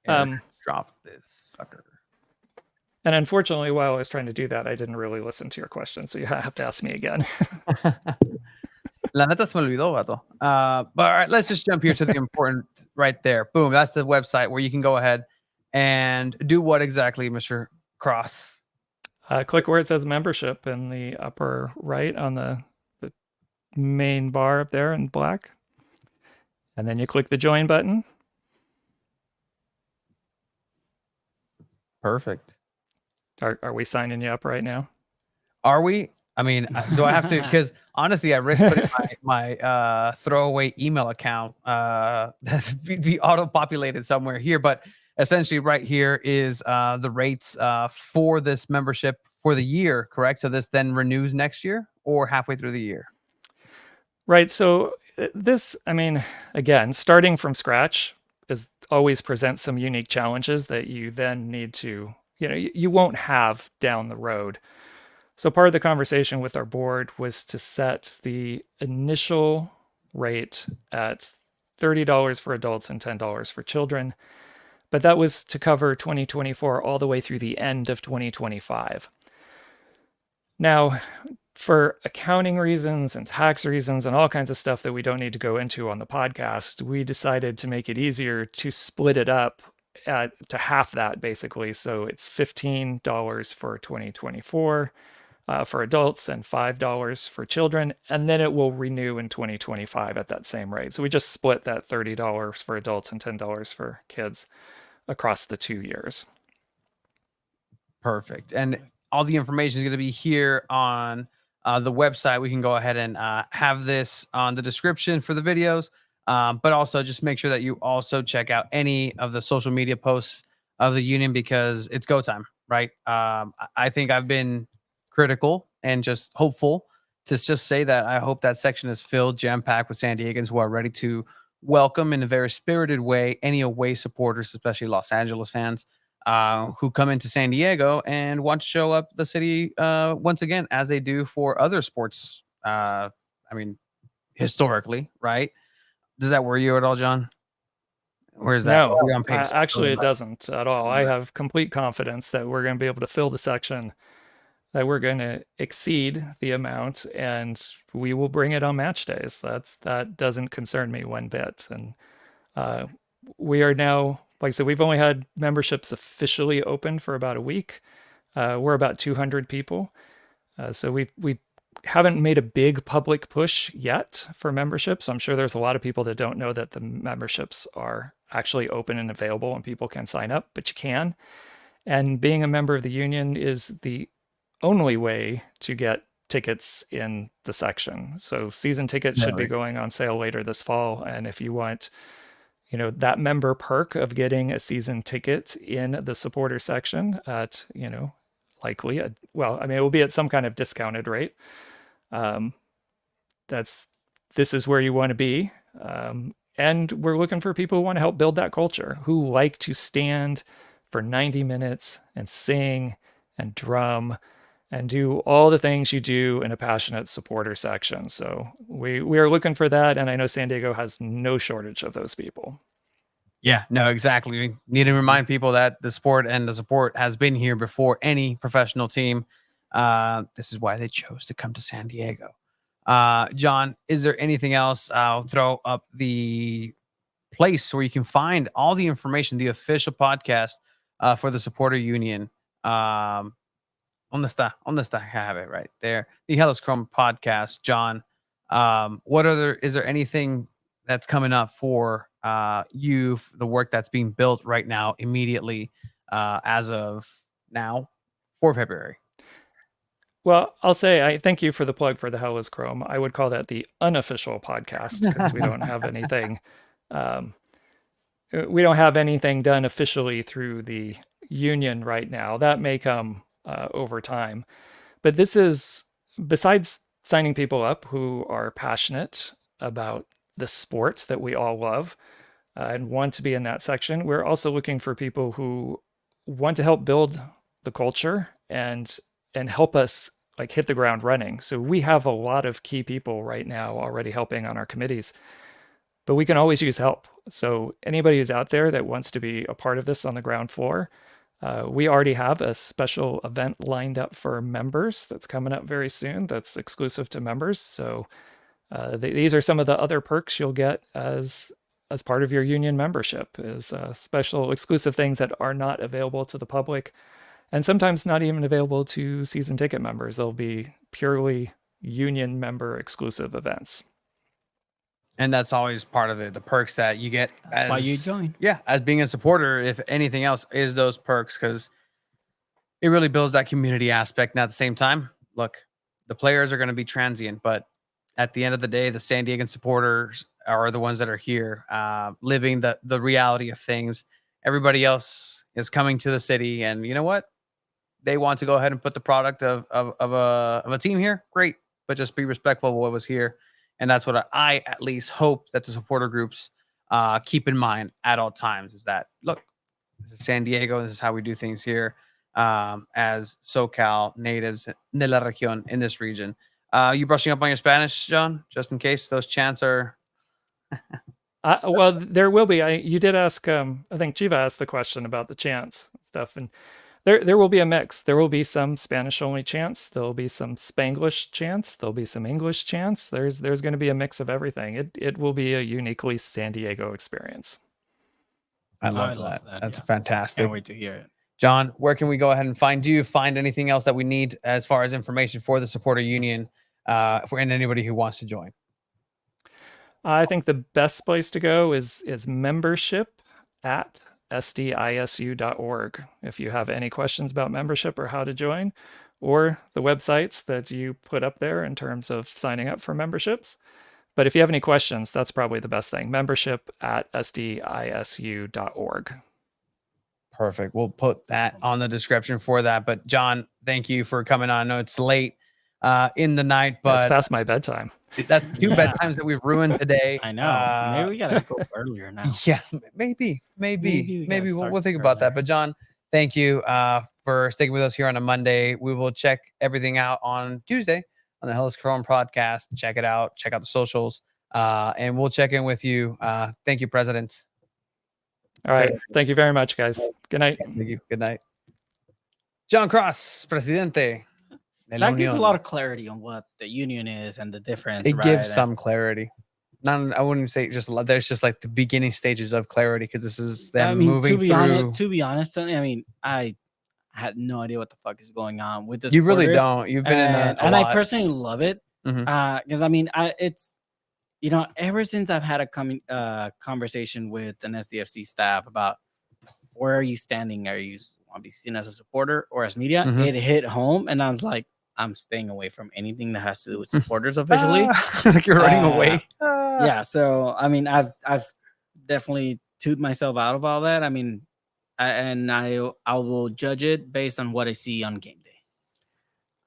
Drop this sucker. And unfortunately, while I was trying to do that, I didn't really listen to your question. So you have to ask me again. La neta se me olvidó, vato. But all right, let's just jump here to the important right there. Boom. That's the website where you can go ahead and do what exactly, Mr. Cross? Click where it says membership in the upper right on the main bar up there in black. And then you click the join button. Perfect. Are we signing you up right now? Are we? I mean, do I have to? Because honestly, I risk putting my throwaway email account be auto-populated somewhere here. But essentially, right here is the rates for this membership for the year, correct? So this then renews next year or halfway through the year? Right. So this, I mean, again, starting from scratch is always presents some unique challenges that you then need to, you won't have down the road. So part of the conversation with our board was to set the initial rate at $30 for adults and $10 for children. But that was to cover 2024 all the way through the end of 2025. Now, for accounting reasons and tax reasons and all kinds of stuff that we don't need to go into on the podcast, we decided to make it easier to split it up to half that, basically. So it's $15 for 2024 for adults and $5 for children, and then it will renew in 2025 at that same rate. So we just split that $30 for adults and $10 for kids across the 2 years. Perfect. And all the information is going to be here on the website. We can go ahead and have this on the description for the videos, but also just make sure that you also check out any of the social media posts of the union, because it's go time, right? I think I've been critical and just hopeful to just say that I hope that section is filled, jam-packed with San Diegans who are ready to welcome in a very spirited way any away supporters, especially Los Angeles fans, who come into San Diego and want to show up the city once again, as they do for other sports. I mean, historically, right? Does that worry you at all, John? Where's that? No, on pace? actually it doesn't at all. I have complete confidence that we're going to be able to fill the section, that we're going to exceed the amount, and we will bring it on match days. That doesn't concern me one bit. And we are now, like I said, we've only had memberships officially open for about a week. We're about 200 people. So we've haven't made a big public push yet for memberships. I'm sure there's a lot of people that don't know that the memberships are actually open and available and people can sign up, but you can. And being a member of the union is the only way to get tickets in the section. So season tickets should be going on sale later this fall. And if you want, that member perk of getting a season ticket in the supporter section at, likely, it will be at some kind of discounted rate. This is where you want to be. And we're looking for people who want to help build that culture, who like to stand for 90 minutes and sing and drum and do all the things you do in a passionate supporter section. So we are looking for that. And I know San Diego has no shortage of those people. Yeah, no, exactly. We need to remind people that the sport and the support has been here before any professional team. This is why they chose to come to San Diego. John, is there anything else? I'll throw up the place where you can find all the information, the official podcast for the supporter union. ¿Dónde está? I have it right there. The Hellas Chrome podcast, John. Is there anything that's coming up for the work that's being built right now, immediately, as of now, for February? Well, I'll say I thank you for the plug for the Hellas Chrome. I would call that the unofficial podcast because we don't have anything. We don't have anything done officially through the union right now. That may come over time. But this is, besides signing people up who are passionate about the sport that we all love and want to be in that section, we're also looking for people who want to help build the culture and help us hit the ground running. So we have a lot of key people right now already helping on our committees, but we can always use help. So anybody who's out there that wants to be a part of this on the ground floor, we already have a special event lined up for members that's coming up very soon that's exclusive to members. So these are some of the other perks you'll get as part of your union membership, is special exclusive things that are not available to the public and sometimes not even available to season ticket members. They'll be purely union member exclusive events. And that's always part of it, the perks that you get. That's why you join. Yeah, as being a supporter, if anything else, is those perks, because it really builds that community aspect. And at the same time, look, the players are going to be transient, but at the end of the day, the San Diegan supporters are the ones that are here, living the reality of things. Everybody else is coming to the city, and you know what? They want to go ahead and put the product of a team here. Great, but just be respectful of what was here. And that's what I at least hope that the supporter groups keep in mind at all times, is that, look, this is San Diego. This is how we do things here as SoCal natives de la región, in this region. You brushing up on your Spanish, John, just in case those chants are... Well, there will be. You did ask, I think Chiva asked the question about the chants and stuff, and there will be a mix. There will be some Spanish-only chants. There will be some Spanglish chants. There'll be some English chants. There's going to be a mix of everything. It will be a uniquely San Diego experience. I love that. That's fantastic. Can't wait to hear it. John, where can we go ahead and find you? Find anything else that we need as far as information for the supporter union and anybody who wants to join? I think the best place to go is membership at sdisu.org. If you have any questions about membership or how to join, or the websites that you put up there in terms of signing up for memberships. But if you have any questions, that's probably the best thing. Membership at sdisu.org. Perfect. We'll put that on the description for that. But John, thank you for coming on. I know it's late in the night, but it's past my bedtime. That's two bedtimes that we've ruined today. I know. Maybe we gotta go earlier now. Yeah, maybe we'll think about that. But John, thank you for sticking with us here on a Monday. We will check everything out on Tuesday on the Hellas Chrome podcast. Check it out. Check out the socials, and we'll check in with you. Thank you, President. All right. Thank you very much, guys. Good night. Thank you. Good night. John Cross, Presidente. That gives a lot of clarity on what the union is and the difference. It gives some clarity. I wouldn't say just there's just like the beginning stages of clarity, because this is them moving through. To be honest, I mean, I I had no idea what the fuck is going on with this. You really don't. You've been in that and a I lot. personally love it Mhm. because I mean, it's ever since I've had a conversation with an SDFC staff about where are you standing, are you want to be seen as a supporter or as media, Mhm. it hit home, and I was like, I'm staying away from anything that has to do with supporters officially. Like you're running away. Yeah, so I mean, I've definitely tuned myself out of all that. I mean, I will judge it based on what I see on game day.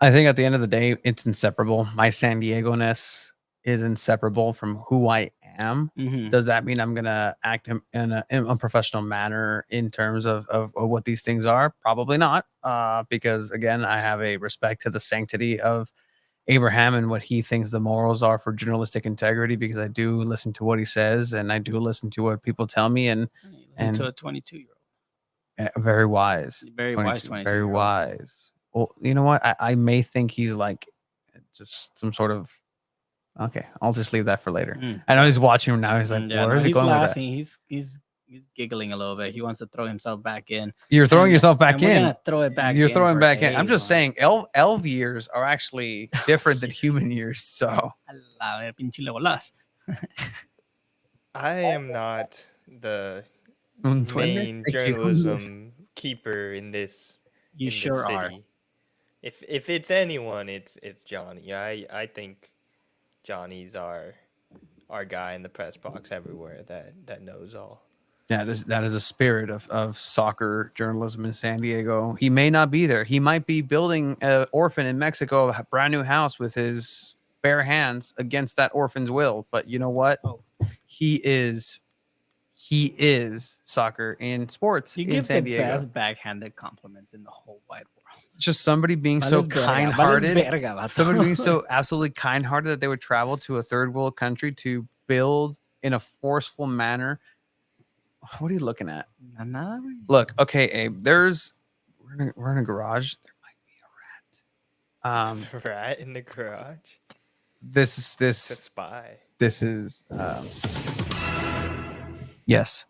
I think at the end of the day, it's inseparable. My San Diego-ness is inseparable from who I am. Mhm. Does that mean I'm gonna act in a unprofessional manner in terms of what these things are? Probably not. Because again, I have a respect to the sanctity of Abraham and what he thinks the morals are for journalistic integrity, because I do listen to what he says and I do listen to what people tell me, and Listen to a 22-year-old. very wise, Very wise 22, 22-year-old. very wise. Well, you know what? I may think he's like just some sort of. Okay, I'll just leave that for later. I know he's watching him now. He's like, Yeah, where is he he's going laughing. He's giggling a little bit. He wants to throw himself back in. You're throwing And- yourself back and we're in. gonna throw it back. You're in throwing for back in. I'm just Avon. saying, elf years are actually different than human years. So A la ver, pinche le bolas. I am not the Un duende main te quedó. journalism keeper in this You in sure this are. city. If it's anyone, it's Johnny. I think Johnny's our guy in the press box everywhere that knows all. that is a spirit of soccer journalism in San Diego. He may not be there. He might be building an orphan in Mexico, a brand new house with his bare hands against that orphan's will. But you know what? He is soccer in sports You in give San the Diego. best backhanded compliments in the whole wide world. Just somebody being so Vales verga, kind-hearted. vales verga, vato. Somebody being so absolutely kind-hearted that they would travel to a third world country to build in a forceful manner. What are you looking at? Nada, güey. Look, okay, Abe. We're in a garage. There might be a rat. There's a rat in the garage. This It's a is spy. yes.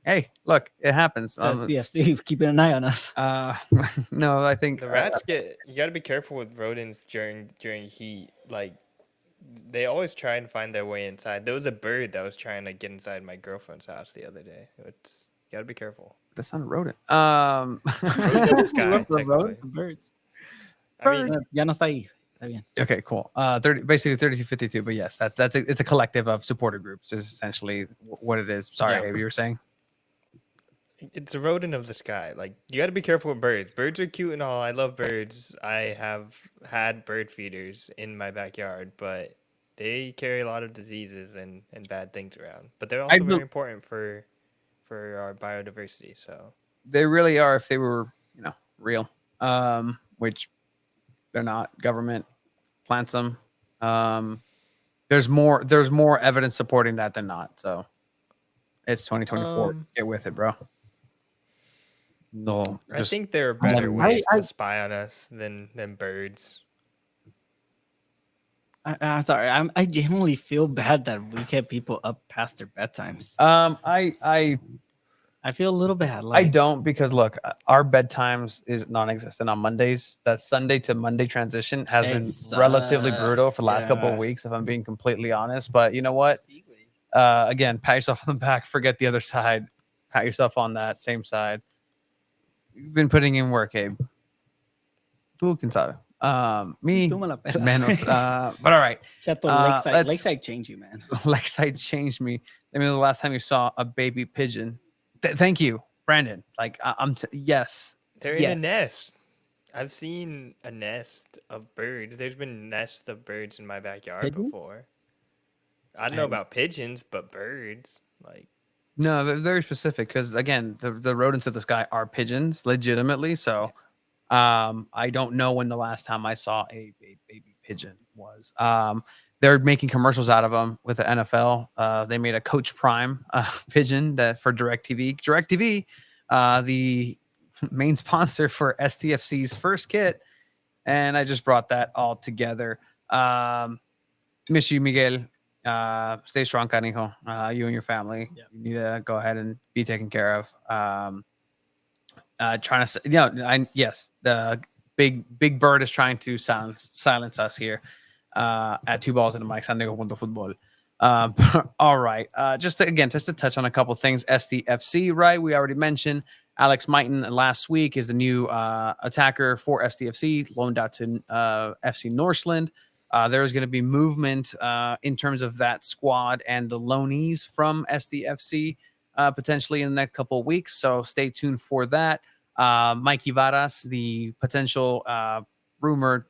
Hey, look, it happens. It's SDFC keeping an eye on us. No, I think The rats you got to be careful with rodents during heat. Like they always try and find their way inside. There was a bird that was trying to get inside my girlfriend's house the other day. You got to be careful. that's not a rodent. Rodent in the sky, Look for technically. birds. I mean, Ya no está ahí. Está bien. Okay, cool. 3252, but yes, it's a collective of supporter groups is essentially what it is. Sorry, Yeah. Abe, you were saying? it's a rodent of the sky. Like you got to be careful with birds. Birds are cute and all. I love birds. I have had bird feeders in my backyard, but they carry a lot of diseases and bad things around. But they're also very important for our biodiversity. So They really are if they were, real. Which they're not. Government plants them. There's more evidence supporting that than not. So it's 2024. Get with it, bro. No, I think there are better ways to spy on us than birds. I'm sorry. I genuinely feel bad that we kept people up past their bedtimes. I feel a little bad. I don't, because look, our bedtimes is non-existent on Mondays. That Sunday to Monday transition has been relatively brutal for the last couple of weeks, if I'm being completely honest. But you know what? Again, pat yourself on the back. Forget the other side. Pat yourself on that same side. You've been putting in work, Abe. Tú quién sabe. Me menos. But all right. Lakeside changed you, man. Lakeside changed me. I mean, the last time you saw a baby pigeon. Thank you, Brandon. Like yes. They're in a nest. I've seen a nest of birds. There's been nests of birds in my backyard before. I don't know about pigeons, but birds, like. No, they're very specific because again, the rodents of the sky are pigeons, legitimately. So, I don't know when the last time I saw a baby pigeon was. They're making commercials out of them with the NFL. They made a Coach Prime pigeon that for DirecTV. DirecTV, the main sponsor for SDFC's first kit, and I just brought that all together. Miss you, Miguel. Stay strong, canijo. You and your family. You need to go ahead and be taken care of. trying to, yes, the big bird is trying to silence us here at Two Balls and a Mic, San Diego Punto Football. All right. Just to touch on a couple things. SDFC, right? We already mentioned Alex Mighton last week is the new attacker for SDFC, loaned out to FC Norseland. There's going to be movement in terms of that squad and the loanees from SDFC potentially in the next couple of weeks. So stay tuned for that. Mikey Varas, the potential rumored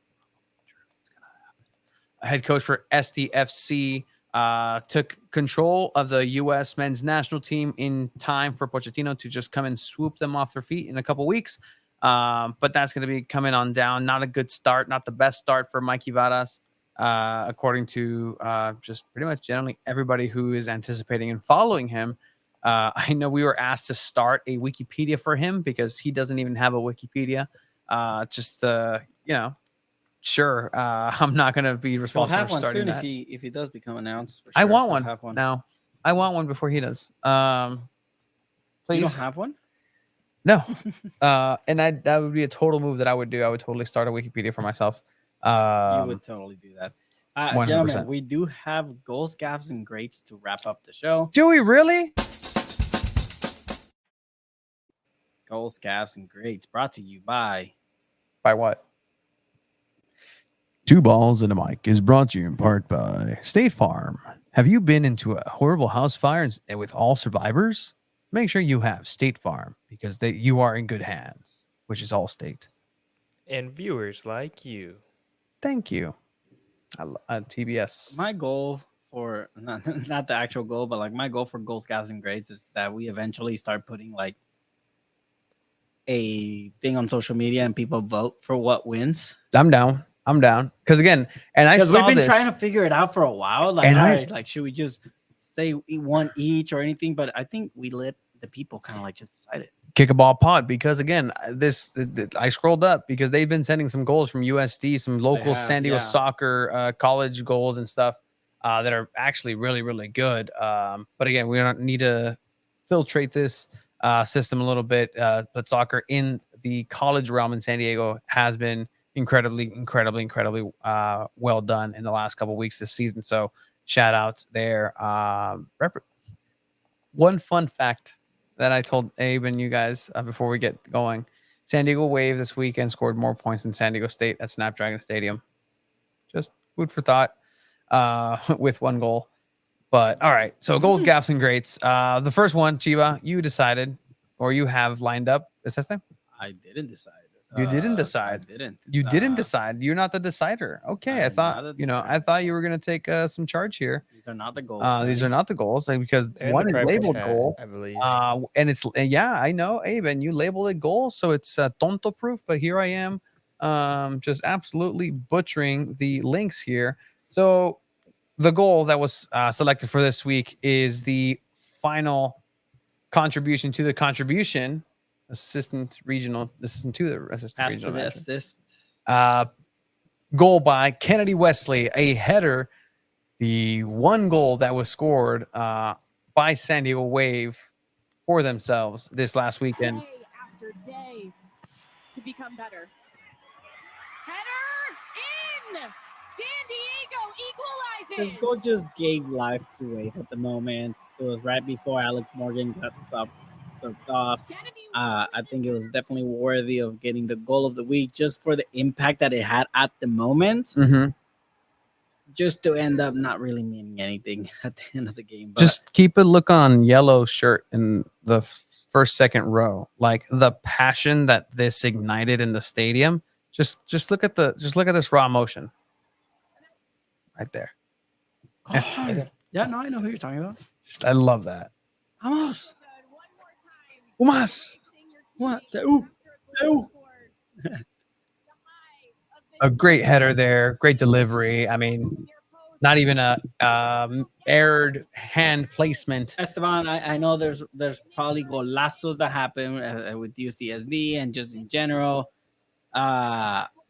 head coach for SDFC, took control of the U.S. men's national team in time for Pochettino to just come and swoop them off their feet in a couple weeks. But that's going to be coming on down. Not a good start, not the best start for Mikey Varas, according to just pretty much generally everybody who is anticipating and following him. I know we were asked to start a Wikipedia for him because he doesn't even have a Wikipedia. Sure. I'm not going to be He'll responsible have for one starting soon that. if he does become announced. For I sure. want He'll one, have one now. I want one before he does. Please. You don't have one? No. And that would be a total move that I would do. I would totally start a Wikipedia for myself. You would totally do that. 100%. Gentlemen, we do have goals, gaffes, and greats to wrap up the show. Do we really? Goals, gaffes, and greats brought to you by what? Two Balls and a Mic is brought to you in part by State Farm. Have you been into a horrible house fire and with all survivors? Make sure you have State Farm because you are in good hands, which is all state. And viewers like you. Thank you. TBS. My goal for not the actual goal, but like my goal for goals, gaffes, and greats is that we eventually start putting like a thing on social media and people vote for what wins. I'm down. Because again, and I saw we've been this, trying to figure it out for a while. Like, and all right, like, should we just say one each or anything? But I think we let the people kind of like just decide it. Kick a ball pod, because again, I scrolled up because they've been sending some goals from USD, some local San Diego soccer college goals and stuff that are actually really, really good. But again, we don't need to filtrate this system a little bit. But soccer in the college realm in San Diego has been incredibly well done in the last couple of weeks this season. So shout out there. One fun fact that I told Abe and you guys before we get going: San Diego Wave this weekend scored more points than San Diego State at Snapdragon Stadium. Just food for thought with one goal. But all right, so goals, gaffes, and greats. The first one, Chiba, you decided, or you have lined up. Is that name? I didn't decide. You didn't decide. I didn't. You didn't decide. You're not the decider. Okay, I thought I thought you were gonna take some charge here. These are not the goals. These are not the goals, because They're one in the is private labeled chat, goal, I believe. and it's I know, Abe, and you labeled it goal, so it's tonto proof. But here I am, just absolutely butchering the links here. So the goal that was selected for this week is the final contribution to the contribution. Assistant to the assistant Pass regional for the manager. assist. Goal by Kennedy Wesley, a header. The one goal that was scored by San Diego Wave for themselves this last weekend. Day after day to become better. Header in! San Diego equalizes! This goal just gave life to Wave at the moment. It was right before Alex Morgan got subbed off. I think it was definitely worthy of getting the goal of the week just for the impact that it had at the moment. Mm-hmm. Just to end up not really meaning anything at the end of the game. But Just keep a look on yellow shirt in the second row, like the passion that this ignited in the stadium. Just look at this raw emotion right there. yeah, no, I know who you're talking about. I love that. Vamos. Umas. What? Seu. A great header there, great delivery. I mean, not even a aired hand placement. Esteban, I know there's probably golazos that happen with UCSD and just in general.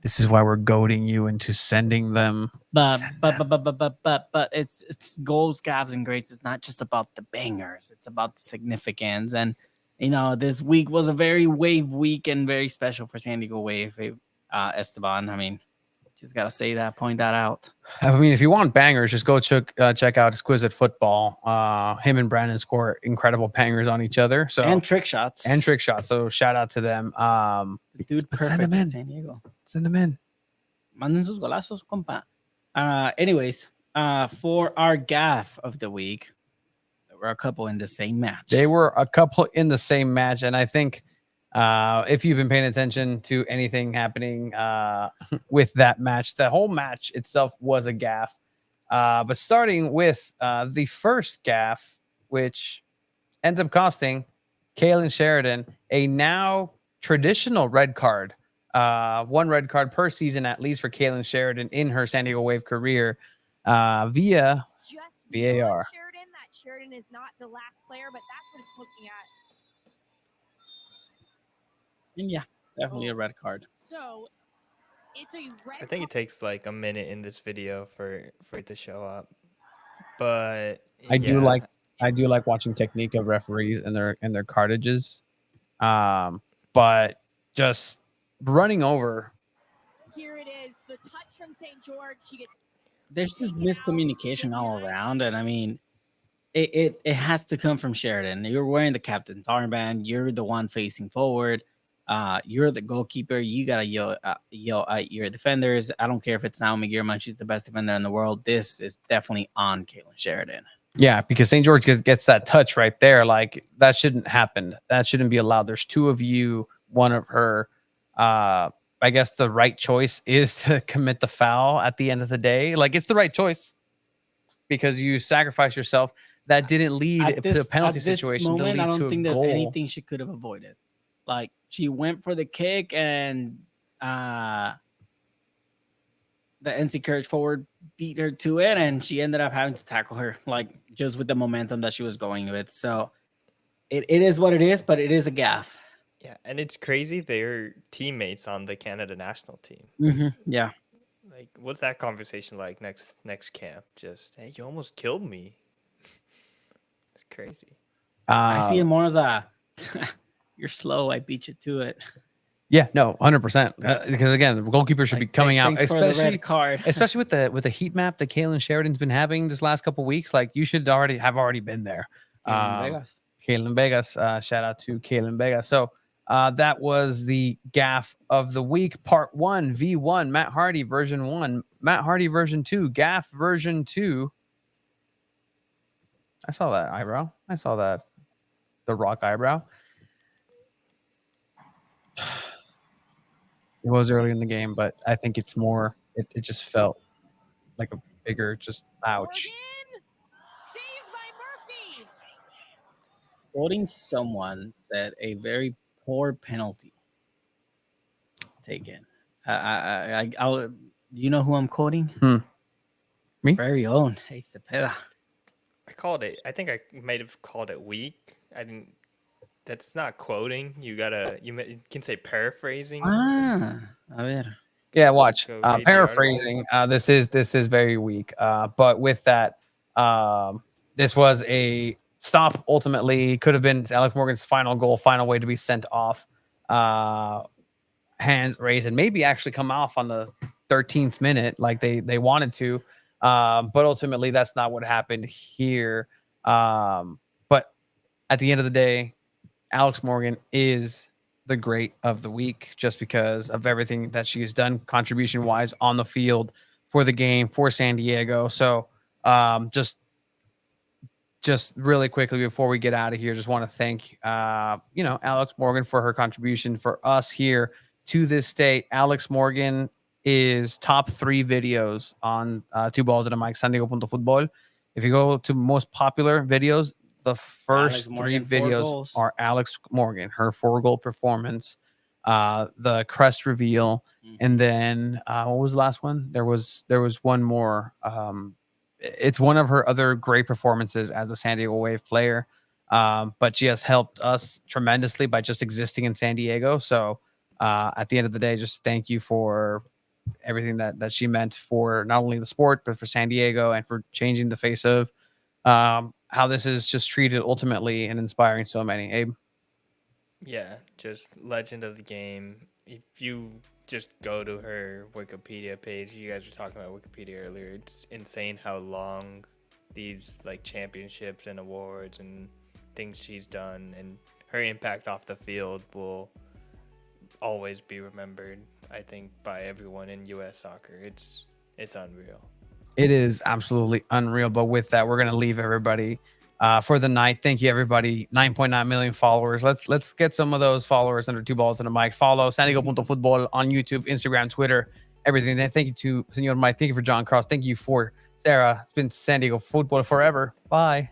This is why we're goading you into sending them. But it's goals, gaffes, and greats. It's not just about the bangers. It's about the significance. And This week was a very Wave week and very special for San Diego Wave. Esteban, I mean, just gotta say that, point that out. I mean, if you want bangers, just go check out Exquisite Football. Him and Brandon score incredible bangers on each other. So And trick shots. So shout out to them. Dude, but perfect send them in. San Diego. Send them in. Manden sus golazos, compa. Anyways, for our gaff of the week, there were a couple in the same match. They were a couple in the same match, and I think if you've been paying attention to anything happening with that match, the whole match itself was a gaff. But starting with the first gaff, which ends up costing Kaylin Sheridan a now traditional red card. One red card per season, at least for Kaylin Sheridan in her San Diego Wave career, via Just VAR. Sheridan, that Sheridan is not the last player, but that's what it's looking at. And yeah, definitely a red card. So it's a red I think it takes like a minute in this video for it to show up. But I do like watching technique of referees and their cartages. But just running over. Here it is, the touch from St. George. She gets. There's just miscommunication all around, and I mean, it has to come from Sheridan. You're wearing the captain's armband. You're the one facing forward. You're the goalkeeper. You gotta yell at your defenders. I don't care if it's Naomi Gierman. She's the best defender in the world. This is definitely on Kaylin Sheridan. Yeah, because St. George gets that touch right there. Like, that shouldn't happen. That shouldn't be allowed. There's two of you, one of her. I guess the right choice is to commit the foul at the end of the day. Like, it's the right choice because you sacrifice yourself. That didn't lead to a penalty situation. Moment, I don't think there's goal. anything she could have avoided. Like, she went for the kick and the NC Courage forward beat her to it, and she ended up having to tackle her, like, just with the momentum that she was going with. So it is what it is, but it is a gaffe. Yeah, and it's crazy. They're teammates on the Canada national team. Yeah. Like, what's that conversation like next camp? Just, hey, you almost killed me. It's crazy. I see it more as a you're slow. I beat you to it. Yeah, no, 100%. Because again, the goalkeeper should be coming out, for the red card. especially with the heat map that Kaylin Sheridan's been having this last couple weeks. Like, you should already been there. Kaylin Vegas. Shout out to Kaylin Vegas. So that was the gaff of the week, part 1, V1, Matt Hardy version 1, Matt Hardy version 2, gaff version 2. I saw that eyebrow. I saw that. The Rock eyebrow. It was early in the game, but I think it's more, it just felt like a bigger, just ouch. Morgan, saved by Murphy. Quoting someone said a very poor penalty taken. I'll, you know who I'm quoting? Me? Very own. Hey, Cepeda. I think I might have called it weak. I didn't. That's not quoting. You can say paraphrasing. A ver. Yeah, watch. Go read the Paraphrasing. This is very weak. But with that, this was a stop. Ultimately, could have been Alex Morgan's final goal, final way to be sent off. Hands raised and maybe actually come off on the 13th minute, like they wanted to. But ultimately, that's not what happened here. But at the end of the day, Alex Morgan is the great of the week just because of everything that she has done contribution wise on the field for the game for San Diego. So just really quickly before we get out of here, just want to thank Alex Morgan for her contribution for us here to this state. Alex Morgan is top 3 videos on Two Balls and a Mic, San Diego Football. If you go to most popular videos, the first 3 videos are Alex Morgan, her 4-goal performance, the crest reveal, and then what was the last one? There was one more. It's one of her other great performances as a San Diego Wave player, but she has helped us tremendously by just existing in San Diego. So at the end of the day, just thank you for everything that she meant for not only the sport but for San Diego and for changing the face of how this is just treated ultimately and inspiring so many. Abe? Yeah, just legend of the game. If you just go to her Wikipedia page, you guys were talking about Wikipedia earlier. It's insane how long these like championships and awards and things she's done, and her impact off the field will always be remembered, I think, by everyone in US soccer. It's unreal. It is absolutely unreal. But with that, we're gonna leave everybody for the night. Thank you, everybody. 9.9 million followers. Let's get some of those followers under Two Balls and a Mic. Follow Sandiego.Football on YouTube, Instagram, Twitter, everything. Then thank you to Senor Mike. Thank you for John Cross. Thank you for Sarah. It's been San Diego Football forever. Bye.